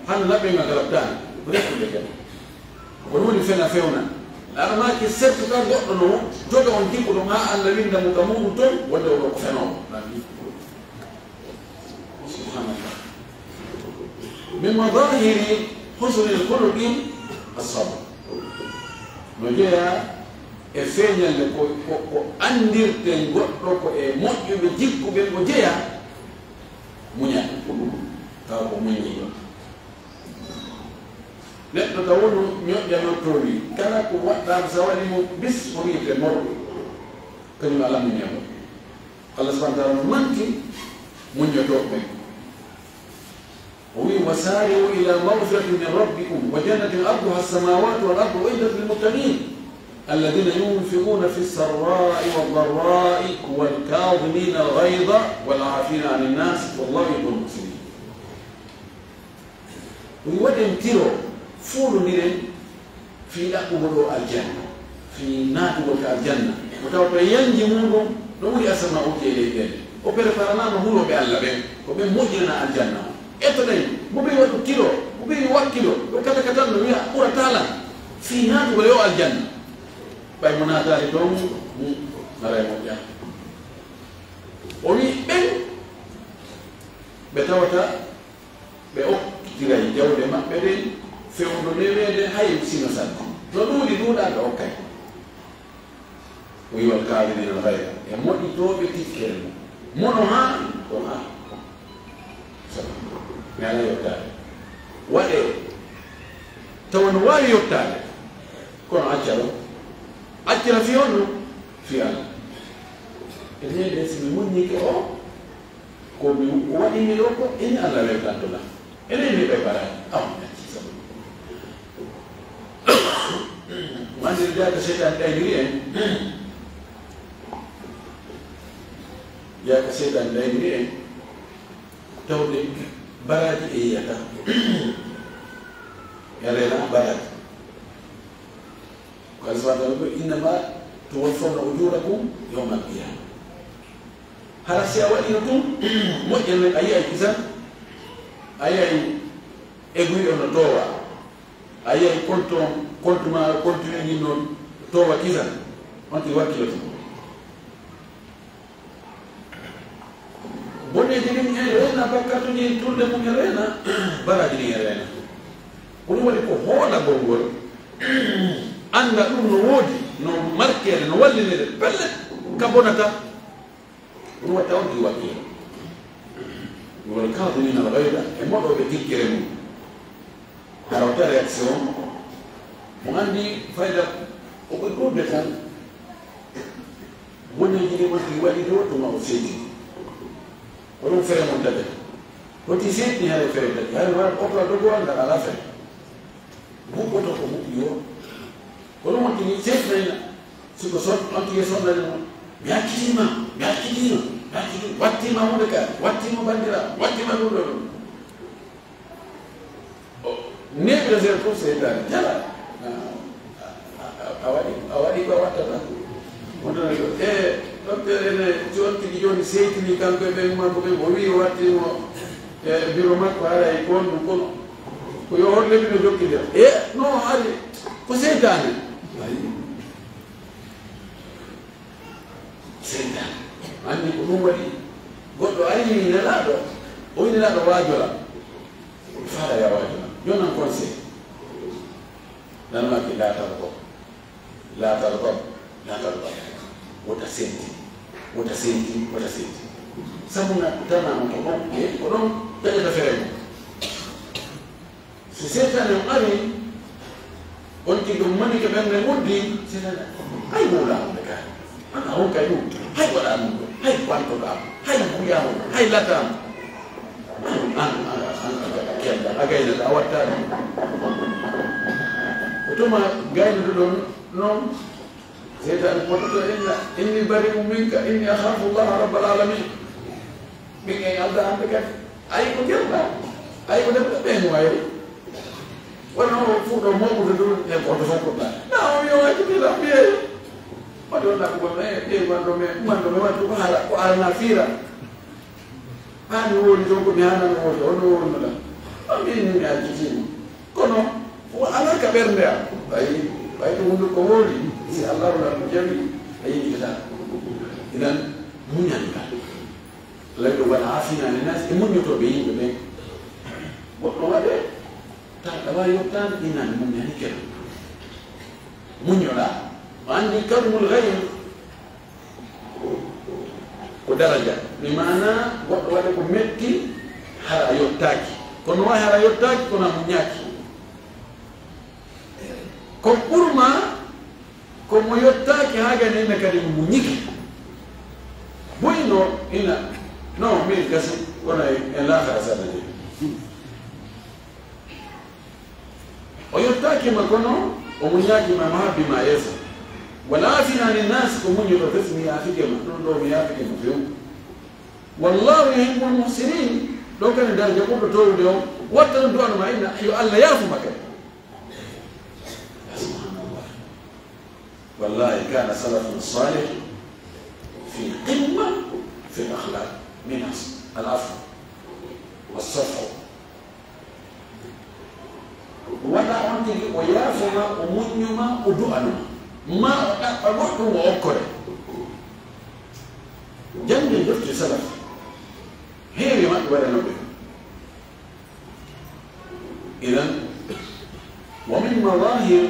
hande laɓɓengal galabtani rekkude kadi kono woni fena fewna aɗamaki settata goɗɗo no joga on jikku ɗum ha Allah winda mo ka muɗum toon wonde oɗo ko fenowo subhanallah min madahiri husni lhuluqi assabr no jeeya e feeñalde ko andirten goɗɗo ko e moƴƴuɓe jikkuɓe ko jeeya muñat tawa ko muñiɗo neɗɗo ka wonu ñoƴƴanotowi kala ko waɗɗama sa waɗimo bis mo wiyete morɗo kañum ala muñamo Allah subahana taala no manti muñotoɓe o wi wasari'u ila mawfiratin min rabbikum wa jannatin arduha as-samawati wal ardu uiddat lilmuttaqin alladhina yunfiquna fi as-sarra'i wad-dharra'i wal-kadhimina al-ghayza wal-'afina 'ani an-nas wallahu yuhibbul muhsinin wi waɗen tiro fuulodiren fi ɗaɓɓugo ɗo aljanna fi naatugol to aljanna mo taw to yanji muɗum no ɓuri asama uti e leyɗele o préparanama huuroɓe Allah ɓen ko ɓen moƴƴirana aljanna o ettoɗen mo ɓeyi waɗu kilo mo ɓeyi wakkilo ɗo kata katan no wiya ɓura talan fi naatugol yo aljanna ɓay mo naatari toon nara e moƴƴa o wi ɓen ɓe tawata ɓe okkitiray jawɗe maɓɓe ɗen fewndo newede hay sino santi no ɗuuɗi ɗuuɗaɗo okkay o yiwal kaalimin al gayra e moƴƴitoɓe tikkere mum mono ha ɗon ha mi ala yettade waɗe tawa no wawi yettade kono acca ɗo accira fi honno fi Allah e nede simi muññike o komi waɗimi ɗo ko ene Allah weltantola enen mi ɓe barani mandir jaka setan ɗayniri en jaka setan ɗayniri en tawde baraji e yiyata yarena baraji ko Allah subahana taala ko innama tuwaffawna ujurakum yawma alqiyama hara si a waɗino tum moƴƴen a yiyay kisan a yiyay eguyɗo no towa a yiyay compte ma continue ni noon to wakiza on ti wakkilo bonne jini en rena bakatu ni tulde mum en rena baraji ni en rena ko ɗum waɗi ko hoola gongol anda ɗum no woodi no markede no wallinede pelle ka bonata ɗum watta on ɗi wakkilo wol kadimina algayda e moɗoɓe tikkere mum hara wata réaction mo andi fayda o ɓe ɗurde tan bonneji ɗi wonti waɗi ɗo tuma o seedi ko ɗum fere mon daga woti seedni hare fere daga hay wa otoa dogo anda ala fere huɓɓoto ko huɓɓi o ko ɗum wontini seednayna siko son ontiye sonnani mon mi hakkitima wattima hunde ka wattima bandira wattima ɗum ɗo ɗum neɓre zéro pour seedani jala a waɗi ko wattata wontono ɗo docteur ene on tigi joni seytini kanko e ɓen makko ɓen o wi o wattimo bureau makko haray kon ɗum kono ko yo hon leɓino jokkidira non ari ko seydani seydani andi ko ɗum waɗi goɗɗo ari nelaɗo o wi nelaɗo waajola faala ya waajola jonan conseil nanmaki laatal ko wota senti sabuna tanama ko ɗon ko ɗon taƴata fere mo so setane o ari on tigi mani ke ɓernde woddi setane hay wowlamude kay ana on kay ɗum hay waɗa ɗum ɗo hay bantoɗamo hay buyamo hay latamo kella a gaynata a watta ɗum ko tuma gaynude ɗon noon seytane pototo inni bari'u minka inni akhafu llaha rabbal alamin min en alda hande kadi ayi ko jelɗa ayi ko defɗa ɓen wayri wona o fuuɗo moɓude ɗum e goto fof koɗɗa na o yo hakkitila ɓiyeyi waɗi on ɗakkugon ɓiyeyi manɗome wattu ko arana fiira hani woni to ko mi hanano woto ono wonnoɗa min mi accitimo kono ala ka ɓernde am ayi ɓayto hunde ko woodi si allahu la ko jami a yiɗita inan muñanka lay ɗo waɗa afinani nas e muñotoɓe yimɓe ɓen goɗɗo waɗe ta ɗawa yottade inani muñani ken muñoɗa o andi karmul gayr ko daraja mi mana goɗɗo waɗe ko metti hara yottaki kono wawi hara yottaki kono a muñaki ko ɓurma komo yottaki ha ganine kadi mo muñiki boyno ina non min gasi kono en laakara sada je o yottakima kono o muñakima ma habbima yeeso wala afinani nas ko muñoto fes mi yaafikema ɗum ɗo mi yaafikema few wallahu yuhibbu lmuhsinin ɗo kadi darja ɓurɗo towde o watta ɗum duwanuma inna yo allah yaafuma kadi والله كان سلف الصالح في قمة في الأخلاق من العفو والصفح ولا أنتي ويافما ومنيما ودعنا ما أقول وأكره جنب جفت سلف هي ما ولا نبي إذن ومن مظاهر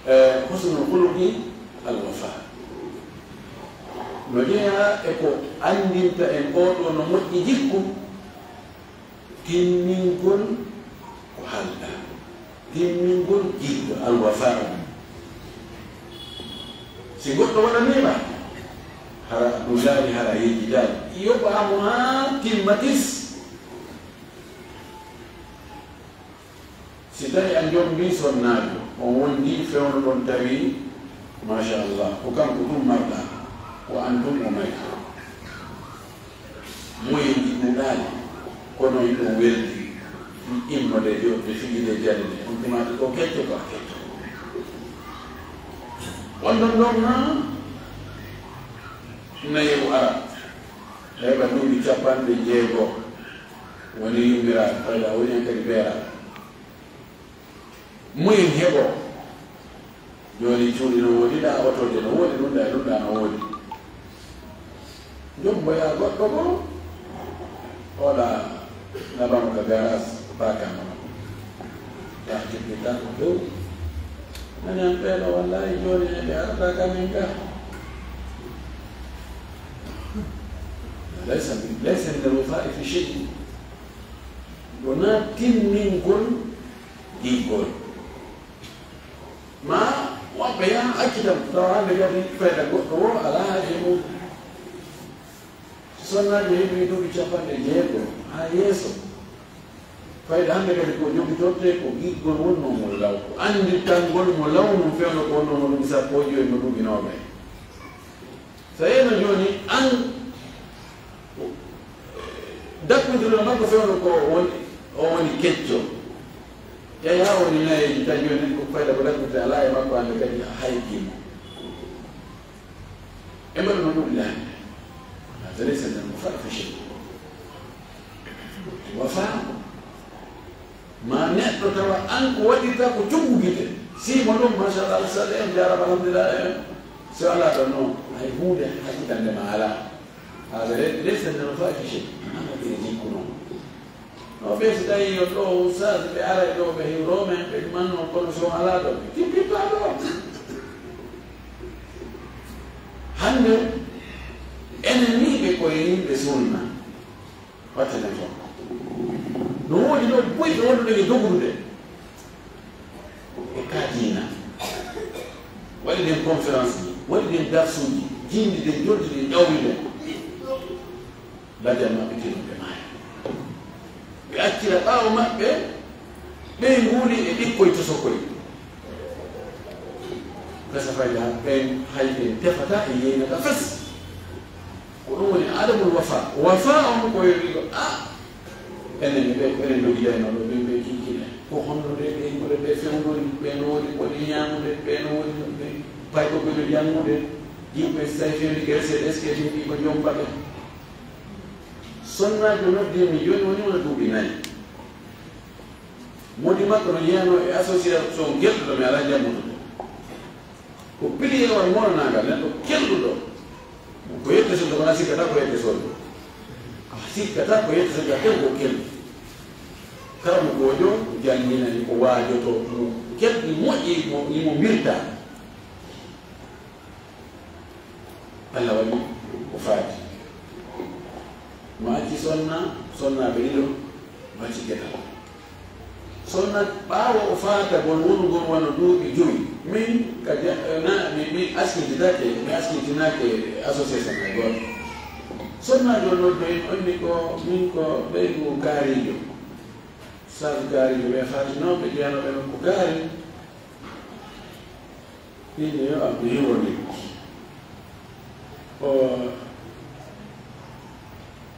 حسن الخلق الوفاء نجيها إكو أندمت إن أوتو نمت جيكم تنينكم وحلا تنينكم جيكم الوفاء سيقول ولا نيمة هرا نولاني هرا يجدال يبقى مها تلمتس سيداي أنجوم بيسون نادو ووندي فيون دون تاوي ما شاء الله وكان كتوم مرضى وأنتم أميكا مويندي مدالي كونو يدو ويلدي إما دي جو بفيجي دي جالي دي أنتم أتكو كيتو كاكيتو وندن دونا نيو أراب هيبا نوبي چاپان دي جيغو وني يميرا فايدا وني أنكري بيرا muyin heɓo joni cuuɗi no woodi ɗa otoje no woodi ɗum ɗa no woodi jomboya goɗɗo ko oɗa nabamo ka garas bakama ya jippita ko dow nani an ɓeeɗo wallahi joni eɓe arata kamin ga laysa min alwafai fi chey wona timmingol ɗiggol ma woɓɓe yaha accitam taw hande kadi fayda goɗɗo o ala haaji mum sonnaji heɓi duuɓi 60 ha yeeso fayda hande kadi ko jogitorte ko giggol wonno mo law ko anditangol mo lawnu fewno ko wonno mo ɗum sappoji e mo duuɓi noɓe so yeno joni an dappidiro makko fewno ko o woni kecco yeyi ha woni nayeji tan joni ko fayda ko dappirte ala e makko hande kadi haykimo e mbaɗa no ɗum lande فليس من الوفاء في شيء وفاء ما نقدر ترى أنك ودي تاكو تشوفه كده سي ملوم ما شاء الله سلام يا رب الحمد لله سؤال هذا نو هاي هو ده حكي عندنا على هذا ليس من الوفاء في شيء أنا بيجي كنون no besi dai io lo sa be ara do be rome be manno con so alato ti pipado hande enemi ɓe koye yimɓe sunna wattane toon no woodi ɗo boyɗo wonduɗe e dogrude e ka diina waɗi ɗen conférence ji waɗi ɗen darsuji jindi ɗen joldi ɗen ƴawri ɗen badial maɓɓe tinuɓe maaya ɓe accira ɓaawo maɓɓe ɓe nguuli e ɗikkoye to sokoye gasa fayde ha ɓen hay ɓen tefata e yeynata fes ko ɗum woni adamul wafa on ko wiiɗo enen ɓen dogiɗaynoɗo ɓen ɓe kinkine ko honnude ɓe yimɓude ɓe fewnori ɓen woni koɗi ñamude ɓen woni ɓe payko ɓeɗo jangude yimɓe so tawi fewni gerseɗe est ce que ɗin ko jompaɓe sonnajo noddimi joni woni wona duuɓi 4 modi makko no yiyano e association gelɗuɗo mi ala jammutude ko piliyewal monanagal neɗɗo kelɗuɗo ko yette so wona sikkata ko yette soɗo sikkata ko yette soɗo ken ko kelɗi kala mo goojo jangginani ko waajoto mo kelɗi moƴƴi imo mbirta allah waɗi ko faati mo acci sonnaɓe ɗiɗo mo acci getal sonna ɓaawo o faata gon wonugol wona duuɓi 5 min kadi mi askitinake association e gooto sonnajo noddo en onni ko min ko ɓeydu gaarijo sabu gaarijo ɓe faatinoɓe jeyanoɓe non ko gaari ɗiɗi yo abdo hiwoni o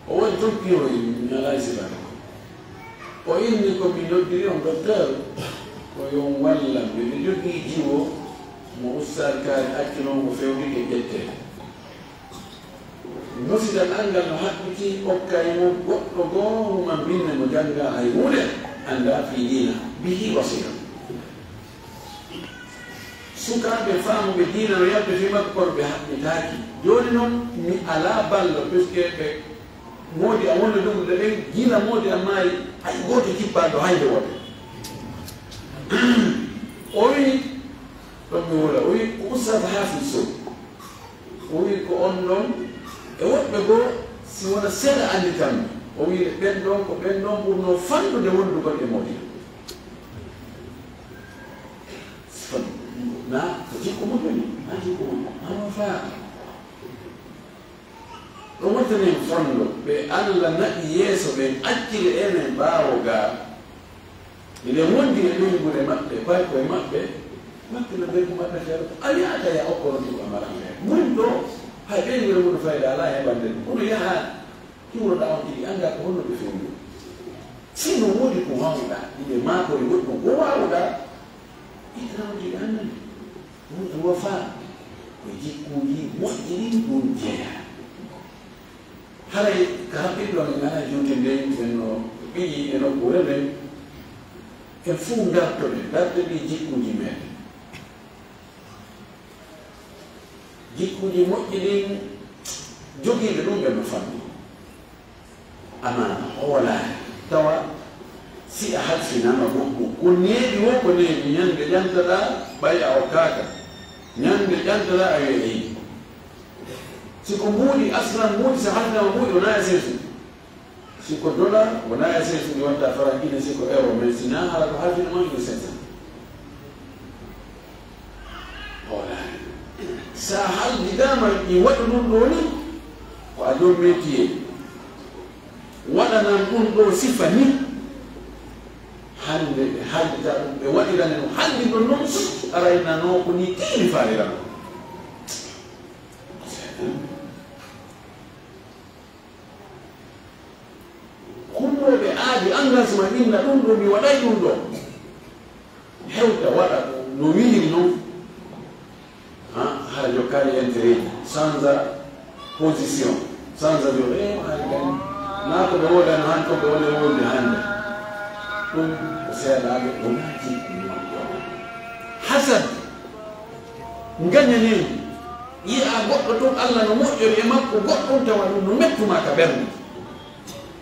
woni toon piroyi mi ala e sibaka o inni ko mi noddiri on docteur ko yon walla ɓeɓe jogii jiwo mo ustad kaari acci noon ko fewndike ƴettee musidal angal no haɓɓiti hokkay mo goɗɗo goonuma binne mo jannga hay hunde annda fi diina bihi wasira sukaaɓe faamuɓe diina no yalde fi makko kono ɓe haɓɓitaaki jooni noon mi alaa ballo puisque ɓe moodi a wonde ɗumde ɗen gila moodi a maayi hay gooto jippaɗo hannde woɓe o wi ɗon mi wula o wi ko ustad hafiz sow o wi ko on ɗon e woɓɓe goo si wona seeɗa anndi tan o wi ɓen ɗon ko ɓen ɗon ɓurno fannude wondugol e moodi na ko jikku moƴƴoni na jikku moƴƴo ama faa ɗum wattanen fonndo ɓe allah naɓi yeeso ɓen accile enen ɓaawo gaa eɗen wondi e ɗoygude maɓɓe pay koye maɓɓe makkilo ɓeygu maɓɓe feere a yahata ya okkorotugo amaranɓe mun ɗo hay ɓeygure muɗo fayda ala heɓande ɗum kono yaha hiwroɗa on ɗiɗi annda ko honno ɓe fewndi sino woodi ko wawɗa ɗiɗe maakore goɗɗum ko wawɗa itrawdiɗe annani ɗum wafa ko jikkuji moƴƴi ɗin ɗum jeeya haray ka haɓɓiɗɗo mi ngana jonte nden ɓen no ɓiyi e nokkure nden en fuu dartoɗe darde ɗi jikkuji meɗen jikkuji moƴƴi ɗin jogiiɓe ɗum ɓe no fammi amana hoolaare tawa si a halfinama goɗɗum ko neeɓi wo ko neeɓi ñande ƴantaɗa ɓay a okkaka ñande ƴantaɗa a weeyi siko mbuuɗi aslan mbuuɗi so halfinama mbuuɗi wona e sensu siko dollar wona e sensu ɗi wonta farankine siko euro mais sina hala ko halfinama ino sensa hoolaare sa haldidama i waɗu ɗum ɗo ni ko a ɗon métier waɗanan ɗum ɗo sifa ni hande ɓe haaldita ɗum ɓe waɗirane ɗum haldi ɗon noon araynano ko ni tiini faalirano kumroɓe aadi engagement inna ɗum ɗo mi waɗay ɗum ɗo hewta waɗa no wiiri noon hara jokkani intérêt sans position sans adio haali gani naa ko ɓe woodano han ko ɓe woni wonde hande ɗum ko seeɗaɓe wonaji hasad gañaneni yiya goɗɗo toon allah no moƴƴori e makko goɗɗum tawa ɗum no mettuma ka ɓernde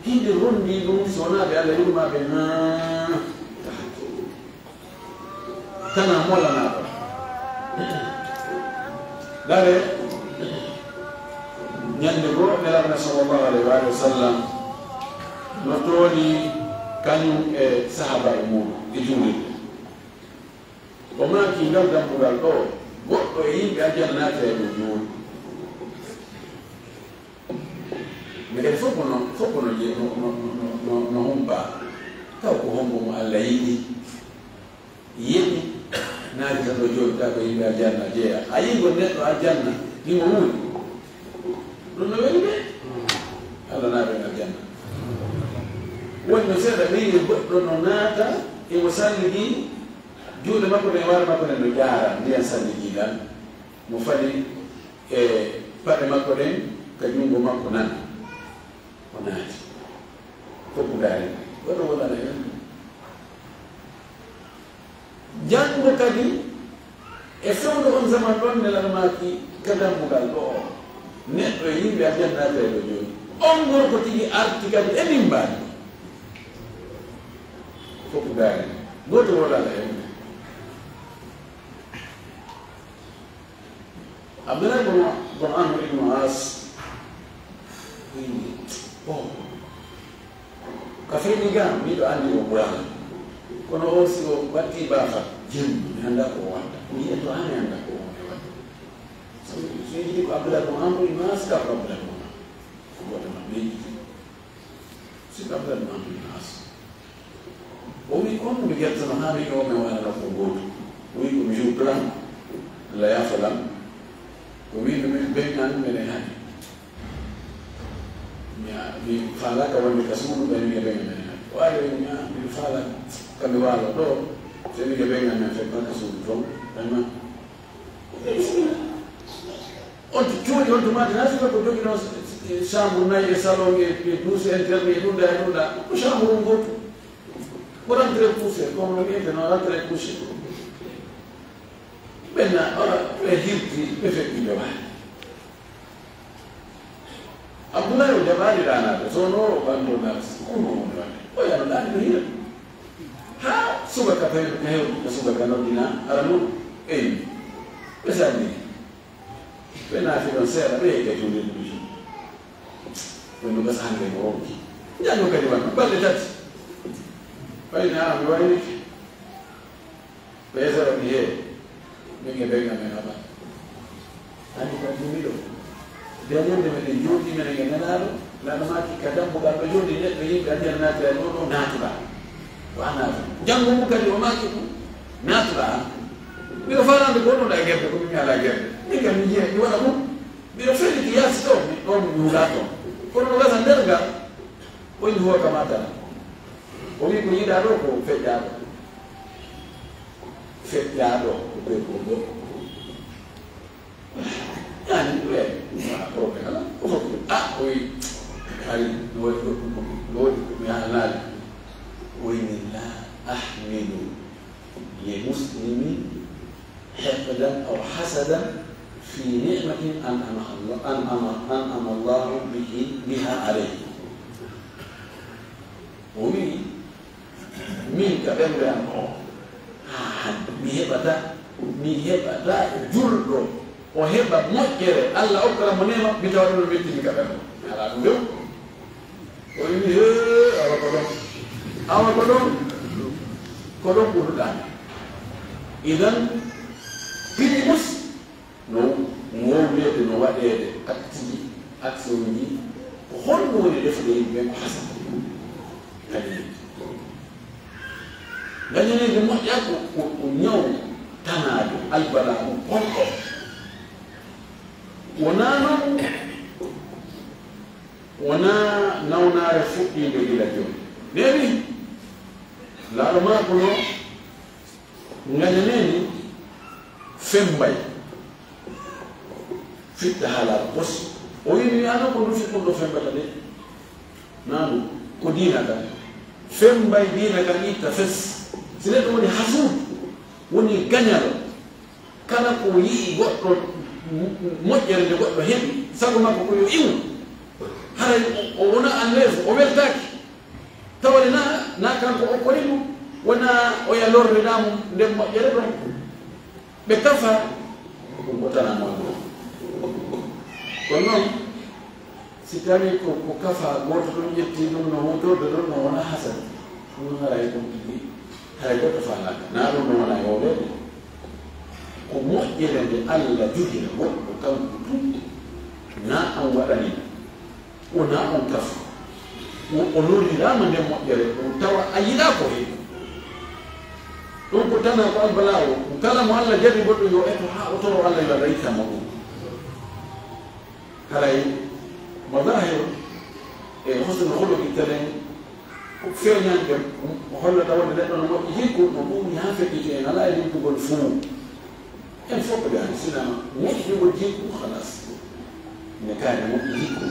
hinde rondi ɗum so wonaɓe allah yurmaɓe tana molanaɗo dare ñande goo nelaɓne sallllahu alayhi wa sallam no tooni kañum e sahaba e muɗum e juulirde o maki ngal dambugal ɗo goɗɗo e yimɓe aljanna naata e ɗum juuli mais kadi fof kono je no humba taw ko hombo mo allah yiɗi yiɗi naari tan ɗo jooɗiɗa ko yimɓe aljanna jeeya a yigo neɗɗo aljanna himo wuuri ɗum no weli de allah naaɓen aljanna woni no seeɗa ɓeyri goɗɗo no naata emo salligi juuɗe makko ɗe waara makko ɗen no jaara ndiyan salligiɗan mo faɗi e paɗe makko ɗen ka junngo makko nan o naati fof gaari goɗɗo wonana hen janngo kadi e fewdo on zaman ɗon nelaɗo maki ka dambugal ɗo o neɗɗo e yimɓe a jannata e ɗo jooni on gorko tigi arti kadi emin mbaɗi fof gaari goto wolala hen abdoulaye bon amr ibnu as windi o ka feyni gam miɗo anndi o ɓurama kono o si o batti baafa jemmi mi annda ko watta mi yiya to hani annda ko wonde watta so yiɗi ko abdoulaye bon amr ibnu as ka ko abdoulaye bon amr ko goto maɓɓe yiɗi siko abdoulaye bon amr ibnu as o wi kon mi guertano ha mi o mi wanana ko goto o wi komi jour plan allah yafalam ko wiɓe min ɓeynani minen hani mi faalaka wonde ka suudu ɓen mi ɓeyna men hani o ari mi faala kami waalo ɗo so mi ɓeyna men fek ka suudu toon vraiment on cuuɗi on tomate nasiba ko jogino chambre nayi e salon e douce interne e ɗuɗa e ɗuɗa ko chambre um goto ko rentré couché comme no wiyete no rentré couché ɓenna ɓe hirti ɓe fekki ɓe waani abdoulaye o jaɓaani ɗanaɓe sono o ɓandoɗa kono on waɗe o yano ɗani no hira ha subaka ka hewɗi ka subaka noddina ara noon eyni ɓe salli ɓe naafi ɗon seeɗa ɓe heyke juuɗe ɗuji ɓe no gasa hande mo wonki jango kadi wanno balɗe tati fayni a mi waynike ɓe yesara mi hee min e ɓeyga men haɓa andi kam jumiɗo dañande meɗen jooɗi menen e nenaɗo laɗo maki ka dambugal ɗo jooɗi neɗɗo yimɓe adiyana naatira ɗo ɗo naatuɗa ko a naatu janngo mum kadi o maki ɗum naatuɗa an mbiɗo falande goɗɗoɗa e guerde komi mi ala guerde min kam mi jiya mi waɗa mum mbiɗo feɗi ki yaasi ɗo ɗon mi huula toon kono no gasa nder gal ɓoyni huwa kamatana o wi ko yiɗa ɗo ko feƴƴaɗo feƴƴaɗo ko ɓe ko ɗo yani ɓe probléme ala o fof oyi ari no waɗi goɗɗum no waɗi mi haalnaade oyni la ahmilu li muslimin heqdan aw hasadan في نعمة أنعم الله بها عليه ومي من كبير mi heɓata julɗo o heɓa moƴƴere Allah okkara mo nema mi tawa ɗum wettini kaɓen ala ɗum dew o wimi he awa ko ɗon ɓurɗani idan pinimus no wowlede no waɗede action ji ko holno woni defde yimɓe ko hasana kadi gañanede moƴƴa ko ñaw tanaade albala ko konɗo wona noon wona nawnaare fuɗɗiinde gila jooni neeni laaɗo maako no gañaneeni fembay fitta haalaaɗo posi o wimi ana ko ndu fiɗɗum ɗo fembata de naanu ko diina kan fembay diina kan itta fes si neɗɗo woni hasuud woni gañalo kala ko yii goɗɗo moƴƴere nde goɗɗo heɓi sago makko ko yo iwu haray o wona en l'aise o weltaki tawde na kanko o kori ɗum wona o yalorrinamo nden moƴƴere ɗon ɓe kafa ɗum botanamo ɗo kono noon si tawi ko kafa goto ɗum ƴetti ɗum no hutorde ɗon no wona hasan ɗum haray ɗum tigi hay goɗɗo falaka na ɗum no wona yowlede ko moƴƴere nde Allah jogina goɗɗo kanko tum na an waɗani wona on kafa o lorrirama nde moƴƴere ɗum tawa a yiɗa ko heeɓi ɗum ko tana ko albalawo kala mo Allah jarri goɗɗo yo eto ha o toro Allah yo raytamo ɗum haray madahir e hosno holoki telen feeñande hollata wonde neɗɗo no moƴƴi hikku no ɗum ha feƴƴiti en ala e limtugol fuu en fof ko ɗani sina moƴƴugol jikku halas ne kaane moƴƴi hikku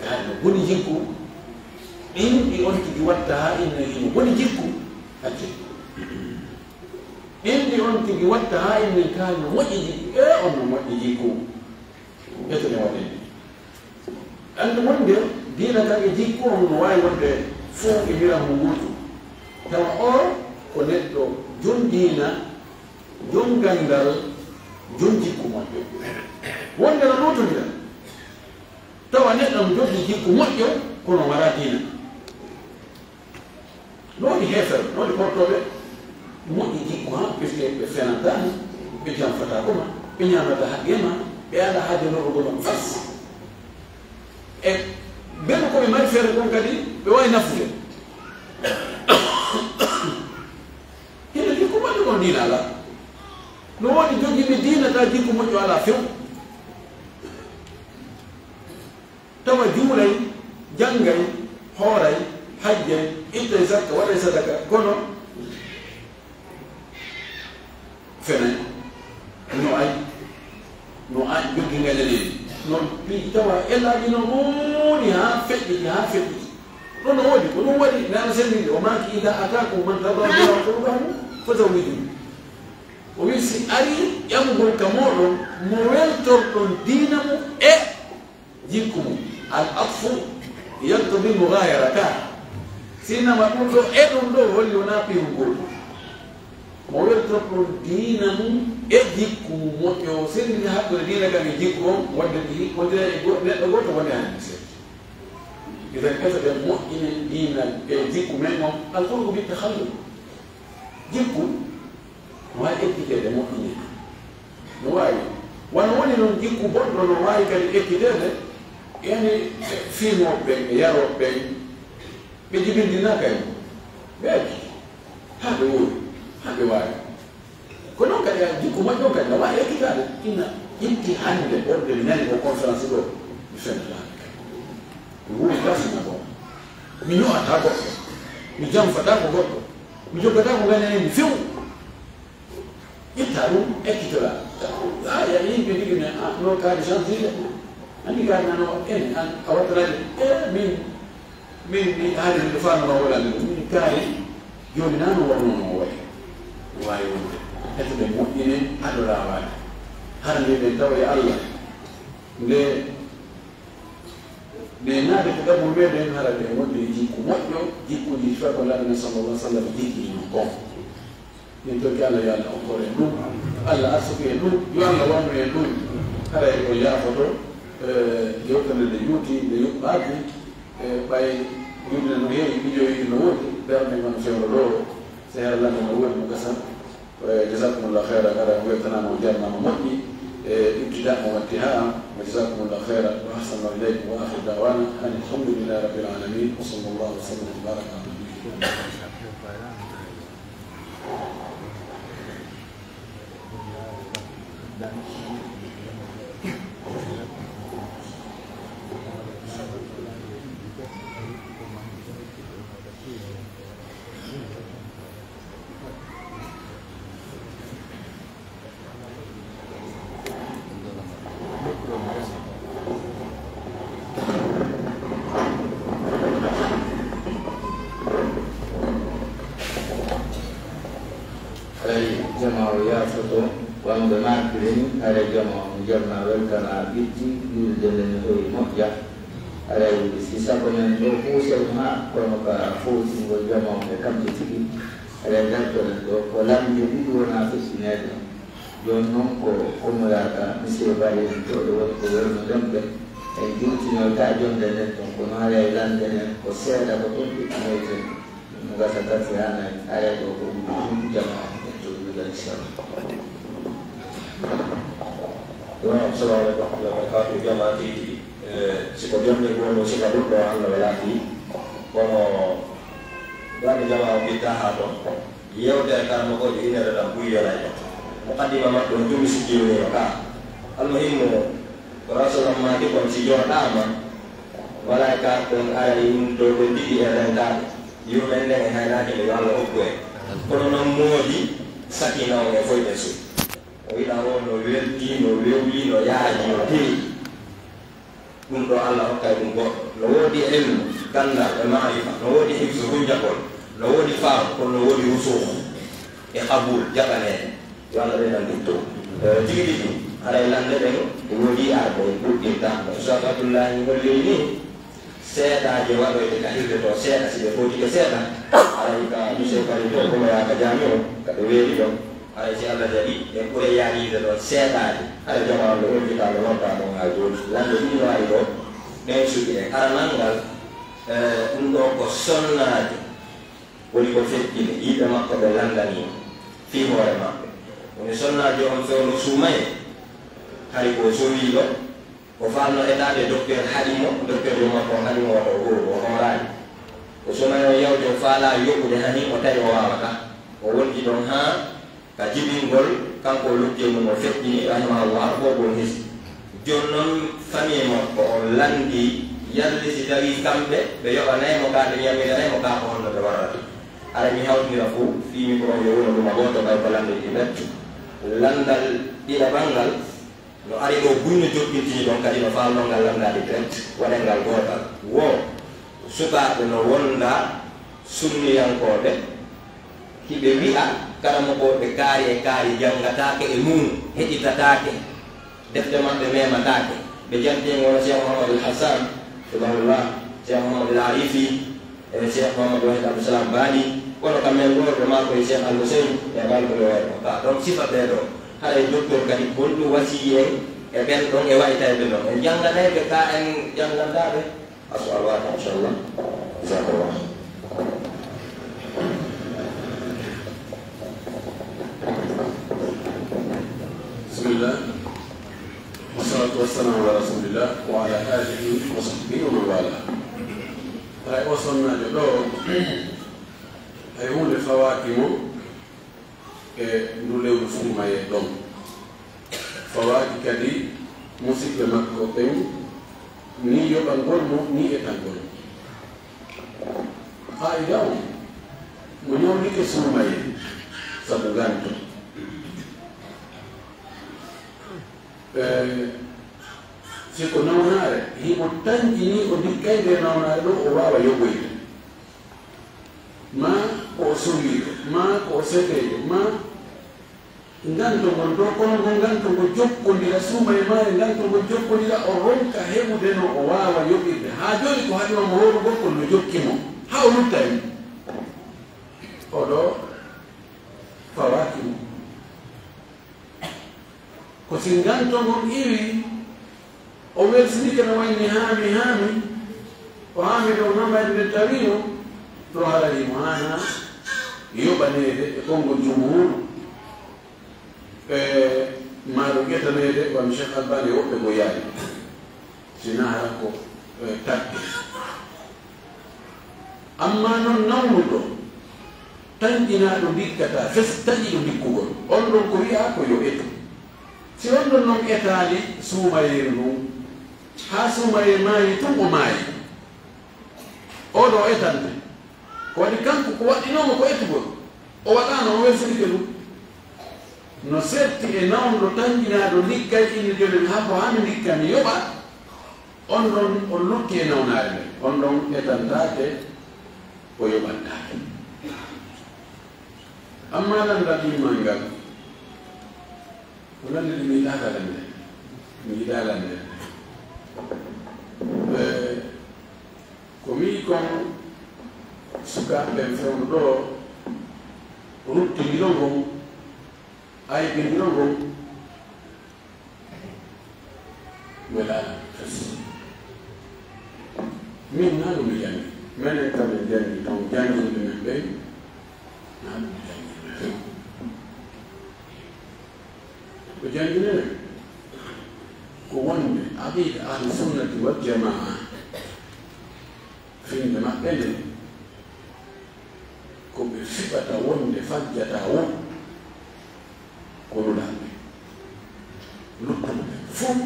kaane boni jikku ɗin ɗi on tigi watta ha inne ino boni jikku acce ɗin ɗi on tigi watta ha innen kaane moƴƴi jikku on no moƴƴi jikku ƴettone waɗen ande wonde diina kan e jikku on no wawi wonde fof e mbiram mo wuutu tawa o ko neɗɗo jon diina jon gandal jon jikku moƴƴo wonde no ɗutodira tawa neɗɗo no jogii jikku moƴƴo kono wara diina nooni heefere nooni portoɓe moƴƴi jikku ha puisque ɓe fenatani ɓe jamfata koma ɓe ñamata haqqema ɓe ala haaje norrugolon fas e ɓeɗo koɓe mari feere kon kadi ɓe wawi nafude hino jikku moƴƴo kon diina ala no woodi jogiiɓe diina ta jikku moƴƴo ala few tawa juulay janngay hooray hajjay ittay zakka waɗay sadaka kono fene no ay joggi ngañaneeni noon pi tawa ellaaji no mooni ha feƴƴiti ɗon no woodi ko ɗum waɗi nana sennide o maaki ida atakum man tadawdira qurbahu fo zawwijum o wi si ari ƴamgol ka moɗon mo weltorɗon diina mum e jikku mum al atfu yaqtadi mughayara ka sinama ɗum ɗo e ɗum ɗo holli wona pirugol mo weltorɗon diina mum e jikku mum moƴƴo sendini hakkude diina kam e jikku on wonde wondira e neɗɗo goto wonde hande seeɗa idan ketoɗe moƴƴinen diina e jikku men on alfurgo bitte hallu jikku no wawi ekkitede moƴƴine no wawi wano woni noon jikku boɗɗo no wawi kadi ekkitede yani fiimoɓe ɓen e yaroɓe ɓen ɓe jibindinaka en ɓeeki ha ɓe wori ha ɓe wawi ko noon kadi a jikku moƴƴo kadi no wawi ekkitade ina itti hande ɓorde mi nani o conférence ɗo mi fenatani mi wuri gasina ɗo mi ño'ata goɗɗo mi jamfata ko goɗɗo mi joggata ko gañaneni few itta ɗum ekkitoɗa ya yimɓe ndigine no kaari changide andi garnano ene an a wattanade min mi haali miɗo fanno wolande ɗum min kaari joni nano wonnono wayi wawi wonde hettude moƴƴine aɗo lawade hande ɓe tawa e Allah nde naade ko ɗaɓo meɗen hara ɓe wonde jikku moƴƴo jikkuji fa ko laɗana sallallah sallam jiggino kon min tokki Allah yo Allah okkore e ɗum Allah arsuki e ɗum yo Allah wannu e ɗum hara e ko yaafoto yewtere nde yuuti nde yuɓɓaaki ɓay yumne no heewi mijoyi no woni ɓerde man fewro ɗo so hara lande no woni mo gasa jasakumullah khayra gara weltanama o jarnama moƴƴi ابتداء وانتهاء وجزاكم الله خيرا واحسن اليكم واخر دعوانا ان الحمد لله رب العالمين وصلى الله وسلم وبارك على نبينا jama'a ya fito wanda na kirin are jama'a jarna welkana bitti dul delen hoy moja are sisa konen do kusel ma kono ka foti ngo jama'a e kamti tigi are danto do ko lamdi bidu na fisinede don non ko kono ya monsieur bari to do ko werno dambe e juuti no ta jonde nen ton ko no are lande nen ko seeda ko ton bitinoje mo gata tati ana are do ko jama'a Assalamualaikum warahmatullahi wabarakatuh. Jamaati siko jonne gono sika duddo Allah walati kono dani jama kita hato yewde kan mo ko ina da buya la muqaddima ma do tumi sikio ne ka almuhimmu rasulullah ma di kon si jordama wala ka kon ay do do di erenda yu mende hayna ke Allah okwe kono no modi sakina o foi desu o ila no welti no wewli no yaaji no tewi ɗum ɗo Allah hokkay ɗum goɗɗo no woodi ilmu gandal e marifa no woodi hifsu hujjakol no woodi faam kono no woodi rusuh e qabul jaɓanede yo Allah ɓenan ɗum to tigi ɗiɗi haɗay lande ɓen woodi arɓe ɓurɗinta usakatullahi holli ni seeɗaje waɗoyde ka hirde to seeɗa si ɓe foti ke seeɗa aray ka monsieur kadi to komo yaka jami o kaɓe weeli ɗon aray si Allah jaɓi en ɓuure yaanide ɗon seeɗaje haɗa jamanu ɗo hollitaɗo nonta ɗon ha joni lande ɗum wawi ɗo ɗen suuɓi en aranal ngal ɗum ɗo ko sonnaje woni ko fekkine yiɓe makko ɓe landanima fi hoore maɓɓe woni sonnaje on fewno suumaye hay ko sowiɗo o falno etade docteur haɗimo docteur yo makko haɗimo waɗo o hoorani o sonayo yewde o faala yoɓude hani o tawi o wawata o wonji ɗon ha ka jibingol kanko o logge mum o feƴƴini rahimahullah bobon hisi joni noon famille makko o landi yalde si tawi kamɓe ɓe yoɓanaymo ka ɓe ñamiranaymo ka ko honno ɓe warrata ara mi hawtidira fo fimi ko yo wono ɗum a goto ɓay ko lande ɗi ɓettu landal ɗiɗa ɓangal no ari ɗo buyno joɓɓintini ɗon kadi no falno ngal landade direct waɗengal gotal wo sukaɓe no wonda sunniyankoɓe hiɓe wi'a kala mo ɓe kaari e kaari janngatake e mum heƴitatake defte maɓɓe mematake ɓe jantingono cheikh mouhamadou hassan subhanallah cheikh mouhamadou arifi e cheikh mouhamadou wahid abdousalam bani kono kammen ɗo ɓe mako e cheikh alhusein e balɓe weɗo ka donc sifa ɓeɗo haɗa docteur kadi gonɗum wasi en e ɓen ɗon e waytayɓe ɗon en janganayɓe ka en jangandaɓe aso alwata inchallah jazakallah. bismillah wassalatu wassalamu ala rasulillah wa ala alihi wa sahbihi wa man wala ay o sonnajo ɗo hay hunde fawakimo e ndu lewru fumaye ɗon fawaki kadi musidɓe makko ɓen ni yoɓangol mo ni etangol fayida o mo ñawlike sumaye sabu ganto siko nawnare himo tankini o dikkayde nawnare ɗo o wawa yoɓoyde ma ko sowiɗo ma ko sekejo ma nganto ngon do kono ngon nganto ngo jokkondira suuma e maare nganto ngo jokkondira o ronka heɓude no o waawa yoɓirde haa jooni ko haɗima mo hoɗo gokkol no jokkimo haa o luttani oɗo fawakimo ko si nganto ngon iwi o welsinike no wayni haami o haami ɗo namayde nde tawino ɗo haɗanimo hana yoɓanede e konngol jumhur maɗo ƴettanede wam Cheikh Albani woɓɓe go yaari sina hara ko tagge amma noon nawnuɗo tanƴinaɗo dikkata fes taƴiɗo dikkugol on ɗon ko wiya ko yo etu si on ɗon noon etali suumayeru ndun ha suumaye maayi tun o maayi oɗo etante ko waɗi kanko ko waɗɗinomo ko etugol o waɗano o welsinike ɗum no setti e nawnuɗo tanƴinaɗo liggay ini joni ha ko hami likkami yoɓa on ɗon on lukki e nawnare nde on ɗon etantake o yoɓantake amma landal iman ngal ko lande mi yiɗaka lande mi yiɗa lande ko wi kon sukaɓe fewno ɗo ruttidiro ngon aybindiro ngon welala fes min nano mi jangi menen kamen jangi taw janginde men ɓen nano mi jangi ko jangine ko wonde aqida ahlu sunnati wal jamaa finde maɓɓe nde ko ɓe fiɓata wonde fajjata won kono ɗaɓɓe luttuɓe fof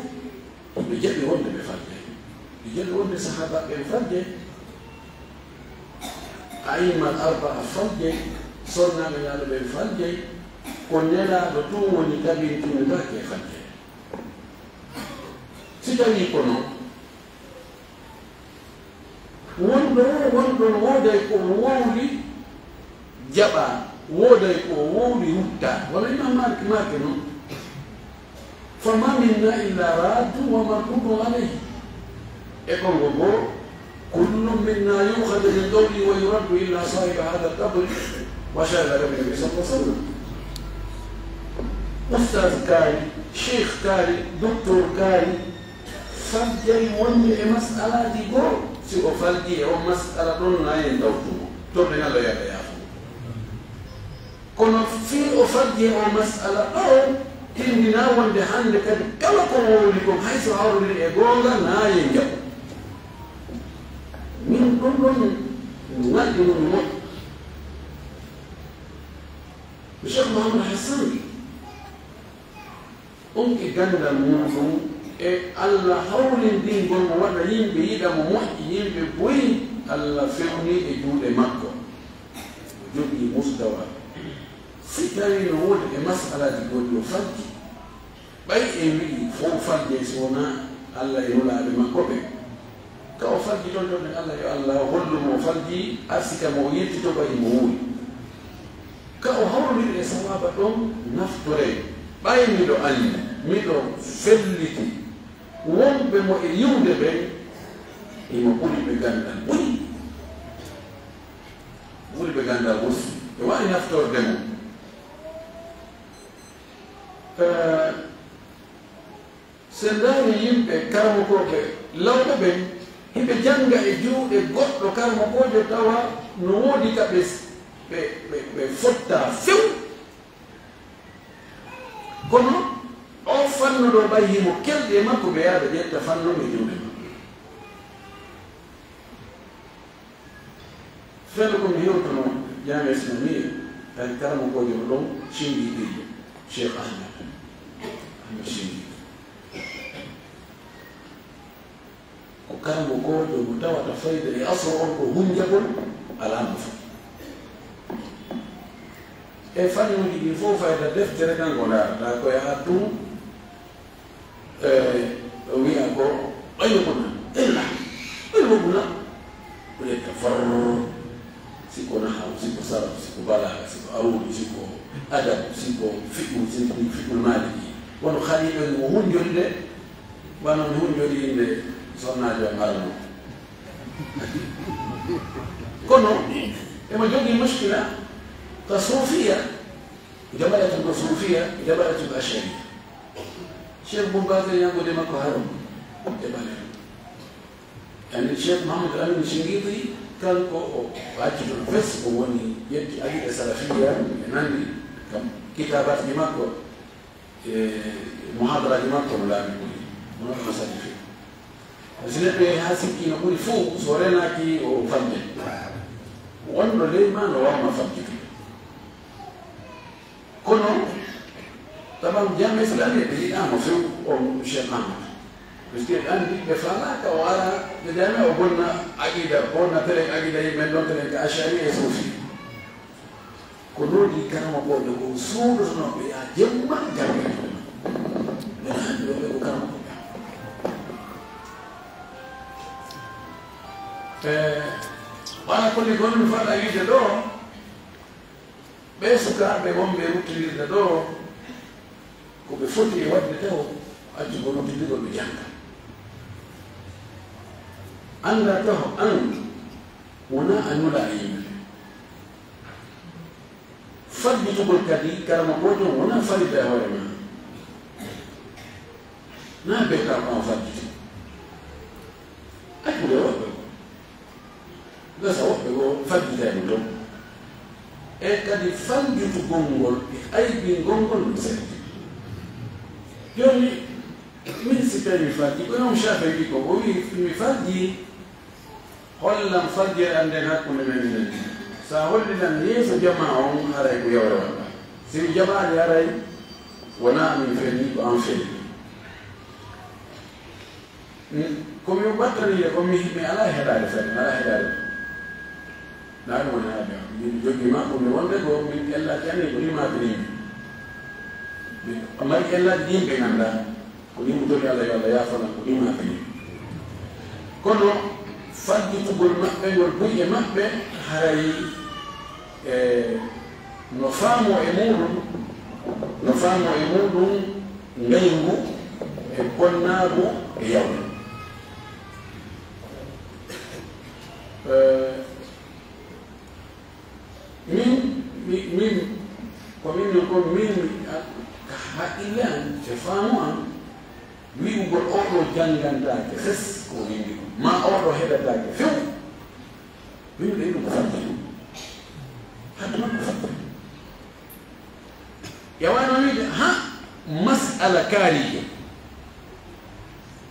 ɓe jaɓi wonde ɓe fajje ɓe jaɓi wonde sahabaɓe fajje aimal arbaa fajje sonnaɓe yaalo ɓe fajje ko nelaɗo tun woni tabintinetake fajje si tawi ko noon wonɗon wooday ko wowli jaɓa wooday ko wowli hutta wala imam malik make noon fama minna illa raddu wa mardudu alayhi e kongo goo kullu minna yuhadu min qawli wa yuraddu illa sahiba hada qabri wa shahada nabi sallallahu alaihi wasallam ustaz kaari cheikh kaari docteur kaari fajjay wonde e masalaji goo si o falji e o masala ɗon nayen dawtumo torɗe ngallo yaɗa yaafumo kono fii o falji e o masala ɗo tindina wonde hannde kadi kala ko wowli kom hayso hawrodiri e goonga nayen jaɓ min ɗum ɗon ngalɗi mum moƴƴo Cheikh Mahamadou Hassan on ke gandal muɗum e Allah hawlindingol mo waɗa yimɓe yiɗa mo moƴƴi yimɓe boyi Allah fewni e juuɗe makko o jogii mustawa si tawi no woni e masalaji goɗɗi o fajji ɓay e wiɗi fof fajje so wona Allah e nulaaɓe makko ɓe ka o fajji ɗon ɗon e Allah yo Allah hollumo o fajji arsika mo o yettito ɓay mo wuuri ka o hawliri e sawaba ɗon naftore ɓay miɗo anndi miɗo felliti wonɓe mo e yiwde ɓen imo ɓuri ɓe gandal ɓuri ɓe gandal wosu e wawi naftorde mo se ndaari yimɓe karamokoɓe lawɓe ɓen hiɓe jannga e juuɗe goɗɗo karamokojo tawa no woodi ka ɓe fotta few kono o fanno ɗo ɓay himo kelɗi e makko ɓe yaada ƴetta fannoɓe juuɗe makko feno komi hewtono jami islamia tawi karamokojo no ɗon cindiɗiɗo cheikh ahmed cindi ko karamokojo mo tawata fayda e asro on ko hunjagol alama fof e fannuji ɗi fof fayda deftere tan ko darata ko yaha tun o wiya ko ɓaynokona ella ɓaynokona o yetta farro siko nahaw siko saraf siko balaga siko arudi siko adabu siko fiq fiɓɓol maliki wono haliɓe mo hunjori de wano mi hunjori yimɓe sonnajo e marano kono emo jogii muskila tasufia jabalatugo sufia jabalatugo ashari cheikh boubakar yangude makko haram jabale yani cheikh mahamadou amin singiti kanko o accitono fes ko woni yetti aɗiɗe salafia e nandi kam kitabaji makko e muhadaraji makko no laami ɓuri monoɗo sadifi si neɗɗo yehi ha sikkino ɓuri fou so renaki o famde wonɗo ley ma no wawma famjitude kono tabam jamme islami ɓe yiɗama few on cheikh mahamadou puisque ɓe andi ɓe falaka o ara ɓe jami o bonna aqida bonna telen aqida yimɓen ɗon telen ka achari e sofi ko noodi karama ɓoɓe ko suudotonoɓe ya jemma janggueɗema ɓena handi ɗoɓe ko karama ɓoɓe wala koni gon mi faɗa wiide ɗo ɓe sukaɓe wonɓe ruttidirde ɗo koɓe foti e wadde taw accugo nottidigol ɓe janga anda taw an wona a nula e yimɓe fadditugol kadi karama goton wona falide e hoore ma na ɓe kam on fadditi accude woɓɓe ko gasa woɓɓe go fadditani ɗon e kadi fallitugol ngol e aybi ngolngol ɗum seɗɗi joni min si tawi mi faddi ko imam Shafi'i wi ko o wi mi faddi hollam fajjere anden hakkunde men minen sa hollinan yeeso jama on haray ko yawre walla simi jamaade haray wona min fenni ko an fenni komi ɓattanide ko mi ala heɗade fenn ala heɗade naa ɗum woni haade min jogima ko mi wonde ko min ellaki ani ko limaɓinimi amari ellaki yimɓe ganda ko ɗimu tori allah yo allah yafana ko limaɓinimi kono fadditugol maɓɓe ngol buƴe maɓɓe haray no faamo e muɗum ngaygu e bonnaagu e yawde min komin ko min haqqille an e faamu an wi'ugol oɗo janngantake fes ko windi ko ma oɗo heɗatake few wimɓe yiɗu ko fadde hadde man ko fadde yawano wiide ha masala kaarijo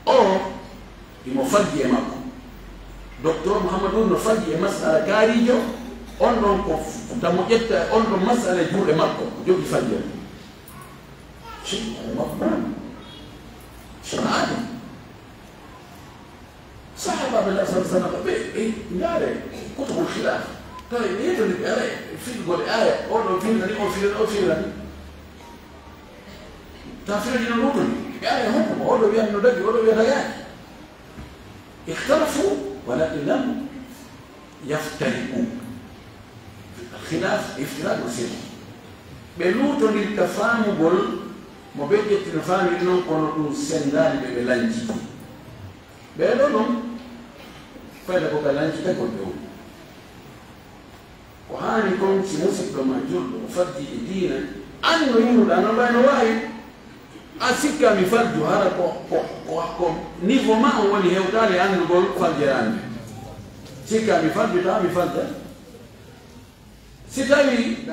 o imo faddi e makko docteur mouhamadou no faddi e masala kaarijo on ɗon ko tamo ƴetta on ɗon masala juuɗe makko ko jogi fadde makko شرعاني صحابة بالله صلى الله عليه وسلم ناري كتب الخلاف طيب يدري بآية في يقول آية أولو فينا أو فينا تافير جنا نوتني آية هم أولو بيان ندقي أولو بيان رجال اختلفوا ولكن لم يفترقوا الخلاف افتراق وسيط بلوتني التفاهم بول mo ɓe ƴettino faamiri noon kono ɗum sendaani ɓe lanci ɓeeɗo noon fayda koka lancita kon ɓe woni ko haani kon si musidɗo ma julɗo o faddi e diina an no yinuɗa no ɓayno waawi a sikka mi faddu hara ko niveau ma on woni hewtaade anndugol faldiraande sikka mi faddu tawa mi fadda si tawi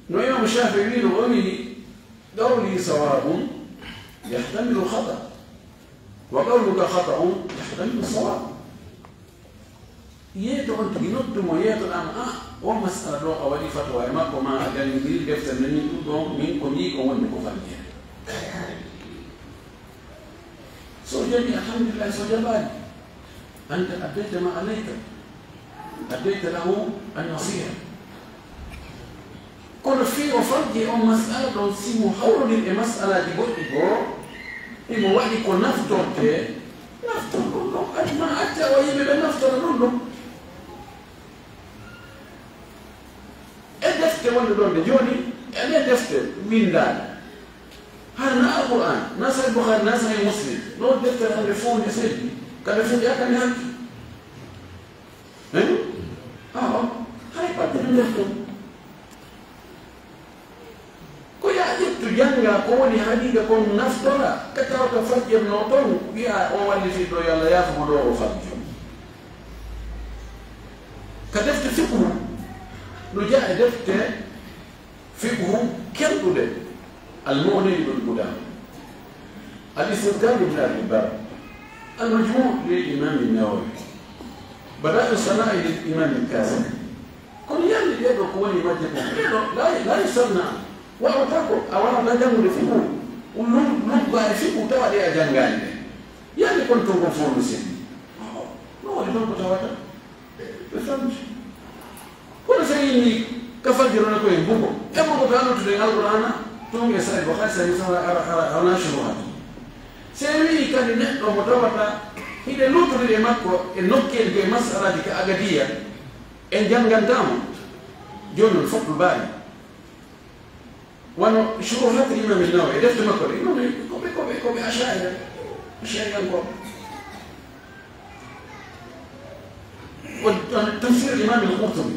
no imam Shafi'i wi no woni qawli sawabun yahtamilu khata wa qawluka khata'un yahtamilu sawab yeeto on tigi noddumo yeetoɗama o masala ɗo a waɗi fatwa e makko ma a janngiri deftere nde min ɗum ɗon min ko mbi ko wonde ko faldire so jaɓi alhamdulillah so jaɓaani anta addayta ma alayka addayta lahu an nasiha kono fii o faddi on masala ɗon simo hawrodir e masalaji goɗɗi goo imo waɗi ko naftorte naftor ɗum ɗon adma acca o yimɓe ɓe naftora ɗum ɗon e defte wonde ɗon nde jooni ene defte windaade har na alquran na sahih bukhari na sahih muslim no defte hande fonde seddi kada fonde yakani hanki hay patte defte ko ya ƴettu jannga ko woni haqiqa kon naftora ka tawta fajjirno toon wiya o walliti ɗo yo allah yaafamo ɗo o fajjo ka defte fiqhu no jaa e defte fiqhu kelɗuɗe almughni ibn qudama al-istidkar ibn abi bar al-majmu' lil imam an-nawawi bada'u sana'i lil imam al-kazim kono yandi ɗeɗo ko woni majje ko ɗeɗo la yusanna wawata ko a wawata janngude fiqhu lugga e fiqhu tawa ɗe a janngani ɗe yandi kon ton kon fondu sen no woni ɗon ko tawata ɓe famti kono so yinni ka fajjirona koye bugo e bugo to annotude alqur'ana tonge sahih bukhari sahih ana shuruhat se wi kadi neɗɗo mo tawata hiɗe luttude ɗe makko e nokkeli koye masalaji ka agadiya en janngantamo joni non fof ɗo mbawi wano shuruhat imam an-nawawi defte makko ɗe imam koɓe ashariyankoɓe تفسير الإمام القرطبي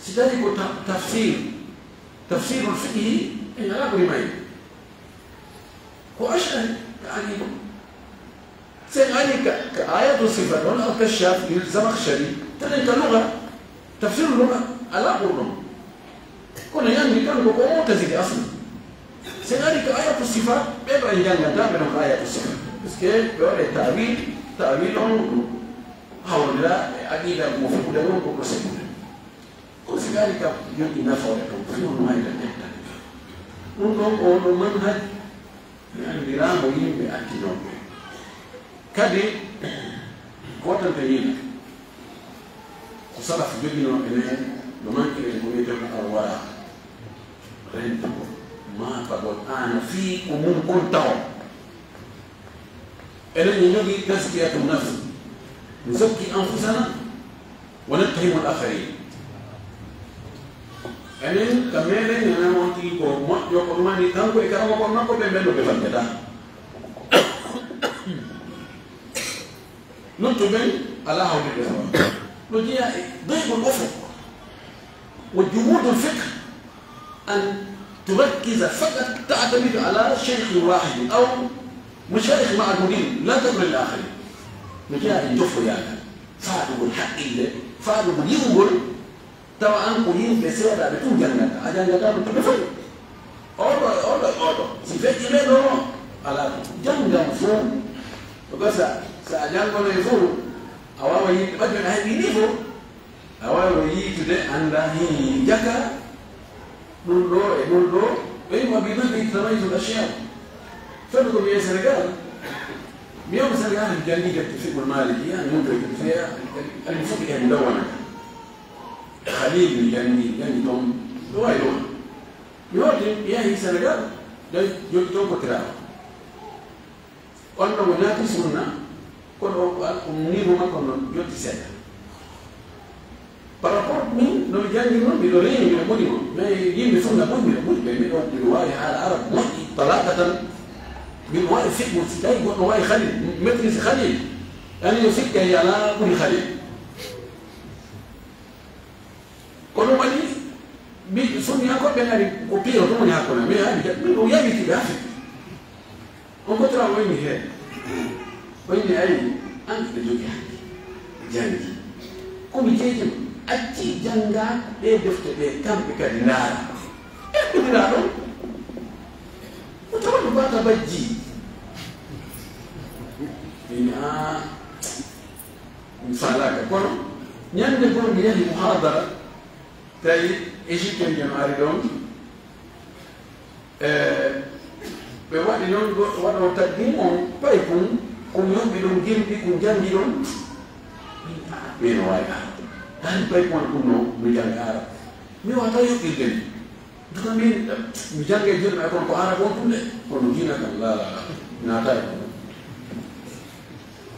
سيداري تفسير الفقه إن لا برمائي هو أشهر يعني سيغاني كآيات الصفات ولا الكشاف للزمخشري تلك اللغة تفسير اللغة على قرطم كنا يعني كانوا معتزلي أصلا سيغاني كآيات الصفات بيبقى يجانا دائما آيات الصفات بس كيف بيقول تأويل هؤلاء أدينا مفهوم لهم وكسبوا وذلك يمكن نفعلهم فيهم ما يتنبه نقول أول منهج يعني بلا مهم بأكينهم كذي قوة تنين وصرف جبنا إليه لمن كان يقول الأرواح رنتم ما قبل أنا فيكم كنتم إلى يجي تزكية النفس نزكي أنفسنا ونتهم الآخرين يعني كمان أنا وانتي كم يوم ما نيتام كوي كلام ما كنا كوي بينو بيفهم كذا نتوبين على هؤلاء الأمور نجي ضيق الأفق وجمود الفكر أن تركز فقط تعتمد على شيخ واحد أو مشايخ معدودين لا تقبل الآخرين نجاء الجفر يعني فادوا الحق اللي فادوا ينقل توا أنكو ينفسر على بتوع جنة أجان جاتا بتوع أولا سيفك إلى دو على جنة فوق وبس سأجان كنا يفوق أولا يبدأ هاي ينفو أولا يجد عنده جكا نولو أيوة بيبدأ يتميز الأشياء فبكم يا سرقال اليوم سرقان الجانية التفق المالكي يعني مدرك فيها المفقه المدونة خليل الجانية يعني توم رواي لون يوجد يعني سرقان يوم كتراو قلنا هناك سنة كنا أمنيه ما كنا يوتي سنة paraport ni no janji no mi loreni mi moni mo me yimbe funna mo mi be mi do riwaya al arab mo talaqatan من واقع فيك مستعد يقول واقع خليل مدرس خليل أنا يفيك يا لا كل خليل كل ما لي بيسوني أكو بيناري كوبي أو تمني أكو نعم يعني من هو يبي كده أفك هم كتر وين هي وين أي أنت تجوك جاني كم يجي أتي جنگا بدفت بكم بكدينار بدينار وتقول بقى بجي إنها مثالك كونه نيان نقول نيان محاضرة تاي إيجيبيان جماعة دون بوقت يوم وقت تقديمهم بايكون كم يوم بدون جيم بيكون جان بدون من وايا هل بايكون كنو مجال عرب مي وقت يوم Duka mimi mjange jeu na kwa Arabu kule kwa jina la na tayari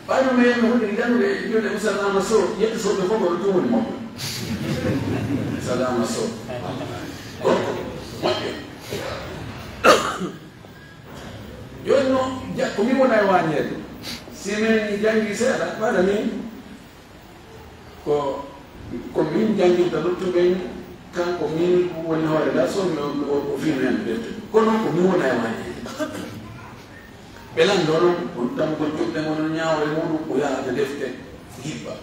bado mimi huko ndani ndio ndio salama so yetu sote kwa mtu mmoja salama so joni no komi wona e wañede simin jangi seeɗa waɗa min ko min jangirta luttuɓen kanko min woni hoore nda somi o fino hen defte kono ko min wona e wañede ɓelando noon on tamgol juɗɗe gono ñaawre muɗum o yahata defte hibba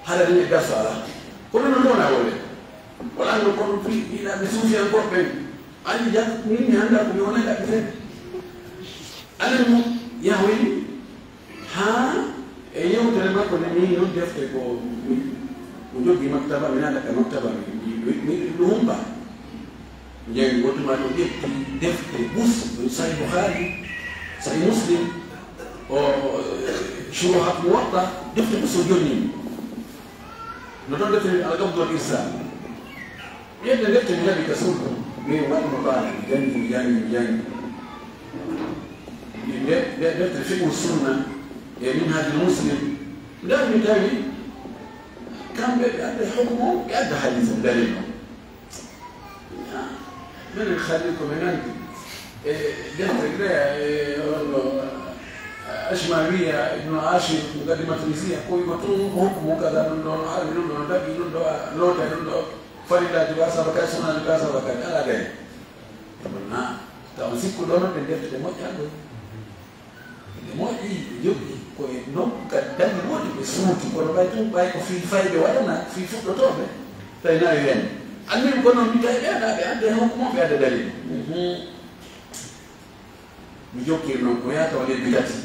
haɗa ɗen e gaso ala kono noon ɗon a wole waɗanno kono ɗiɗaɓe suufiyankoɓɓen andi jak min mi hannda ko mi wona ɗaɓe fede anan mo yahoyni ha e yewtere makko ne ni non defte ko joggi maktaba mi naɗa ka maktaba mi humba jeeyi wottuma to ƴetti defte ɓus sahih Bukhari sahih Muslim o shuruhat Muwatta defte ɓus o jonnimi no toon defte al-Qabdul Irsal ƴedde defte mi heɓi ka surko mi waɗmo ɓaala mi jangi defte fiqhu sunna e minhajul muslim nder mi tawi kamɓe ɓe adda hukmu ɓe adda hadise dalil o minen haali komi nandi e defte grea e onno ashmawiya ibnu ashir gadi matrisia koyi ko tun hukmu kada ɗum ɗo no armi ɗum ɗo no daɓi ɗum ɗo loota ɗum ɗo farillaji ba sabakay sunaji ba sabakay ala gari na taw sikku ɗo noon ɗe defte ɗe moƴƴa ɗo ɗe moƴƴi ɗe joggi koye nokku kadi dañi woɗi ɓe suuti kono ɓay tum ɓay ko fi fayɓe waɗana fi fuɗɗotoɓe tawi nawi hen anndimi ko noon mi tawi ɓeeɗa ɓe adde hokkumo ɓe adda dalil mi jokkir noon ko yata o lebbi tati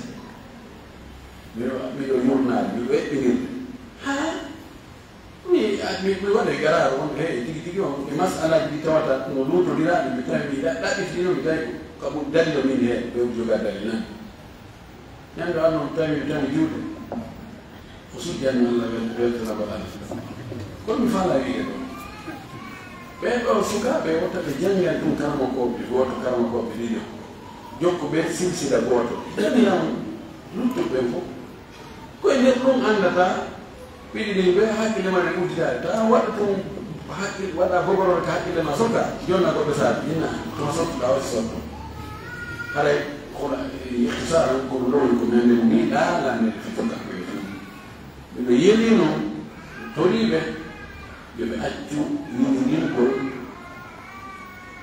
miɗo yurnaade miɗo eɓɓinirde ha mi waɗa e garar on he tigi tigi on e masalaji ɗi tawata no luutodiraɗe mi tawi mi ɗaɓɓitino mi tawi kabo dalilo min he ɓe joga dalil nani ñande an noon tawi mi tami juuɗe o sujjanmi Allah weltanabal ala kono mi faala wiide ɗo ɓen ɗo sukaaɓe wotta ɓe janngan ɗum karamakoɓe gooto karamakoɓe ɗiɗo jokko ɓe silsila gooto jamiyan luttuɓe fof koye nder ɗum anndata ɓiɗi ɗi ɓe hakkille ma ne udditaade ta waɗa ɗum hakkille waɗa bogorode ko hakkille ma sotta jonna goɗɗo saade inna toma sottoɗa wasi sotto haray ihtisaran kono ɗon ko nande mo ni ɗaalande fitoka ɓeɓe yeli noon toriɓe yoɓe accu yindirgol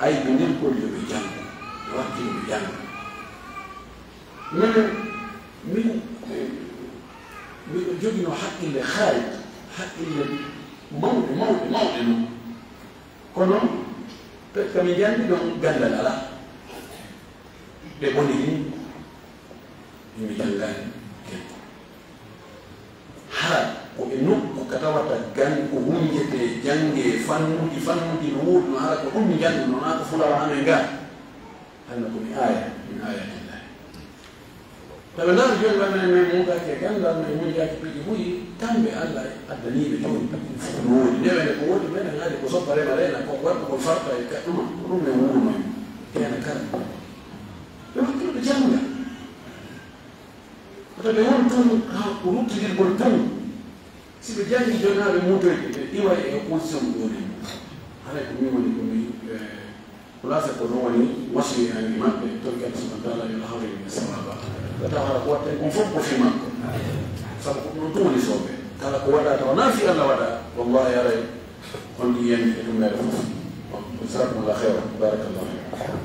aybindirgol yoɓe janngo ɓe wakkilo ɓe jannga min miɗo jogino haqqille haari haqqille mawɗe noon kono kami janndi ɗon gandal ala ɓe boni ni yimɓe janngani kenko haa ko ɓe nokku ka tawata gan ko wunjete jange fannuji no wuuɗi no hala ko ɗum mi janndi noon haa ko fulawa amen ga hanno komi aya min ayatillahi taɓe ndaaro joni ɓamene men mugaki e gandal men mujaki piɗi ɓuyi kamɓe allah addaniɓe joni piɗi fof no woodi ndewene ko woodi menen haade ko soppa rema rena ko waɗɗo ko farta e kaɗɗuma ko ɗum men wuurnoen kene kala ɓe wakkilɓe jannga oto ɓe won tun ha ko ruttidirgol tun si ɓe jangi joni ha ɓe mutoyde ɓe iwa e opposition ɗoni haray ko min woni komi kulasa ko ɗon woni wasiyani maɓɓe torgata subhana taala yo hawre min sawaba tawa ko watte on fof ko fi makko sabu ko ɗum tun woni sooɓe kala ko waɗa tawa na fi allah waɗa wallahi aray on ɗi yandi e ɗum meɗa fof jazakumullah heyra barakallahu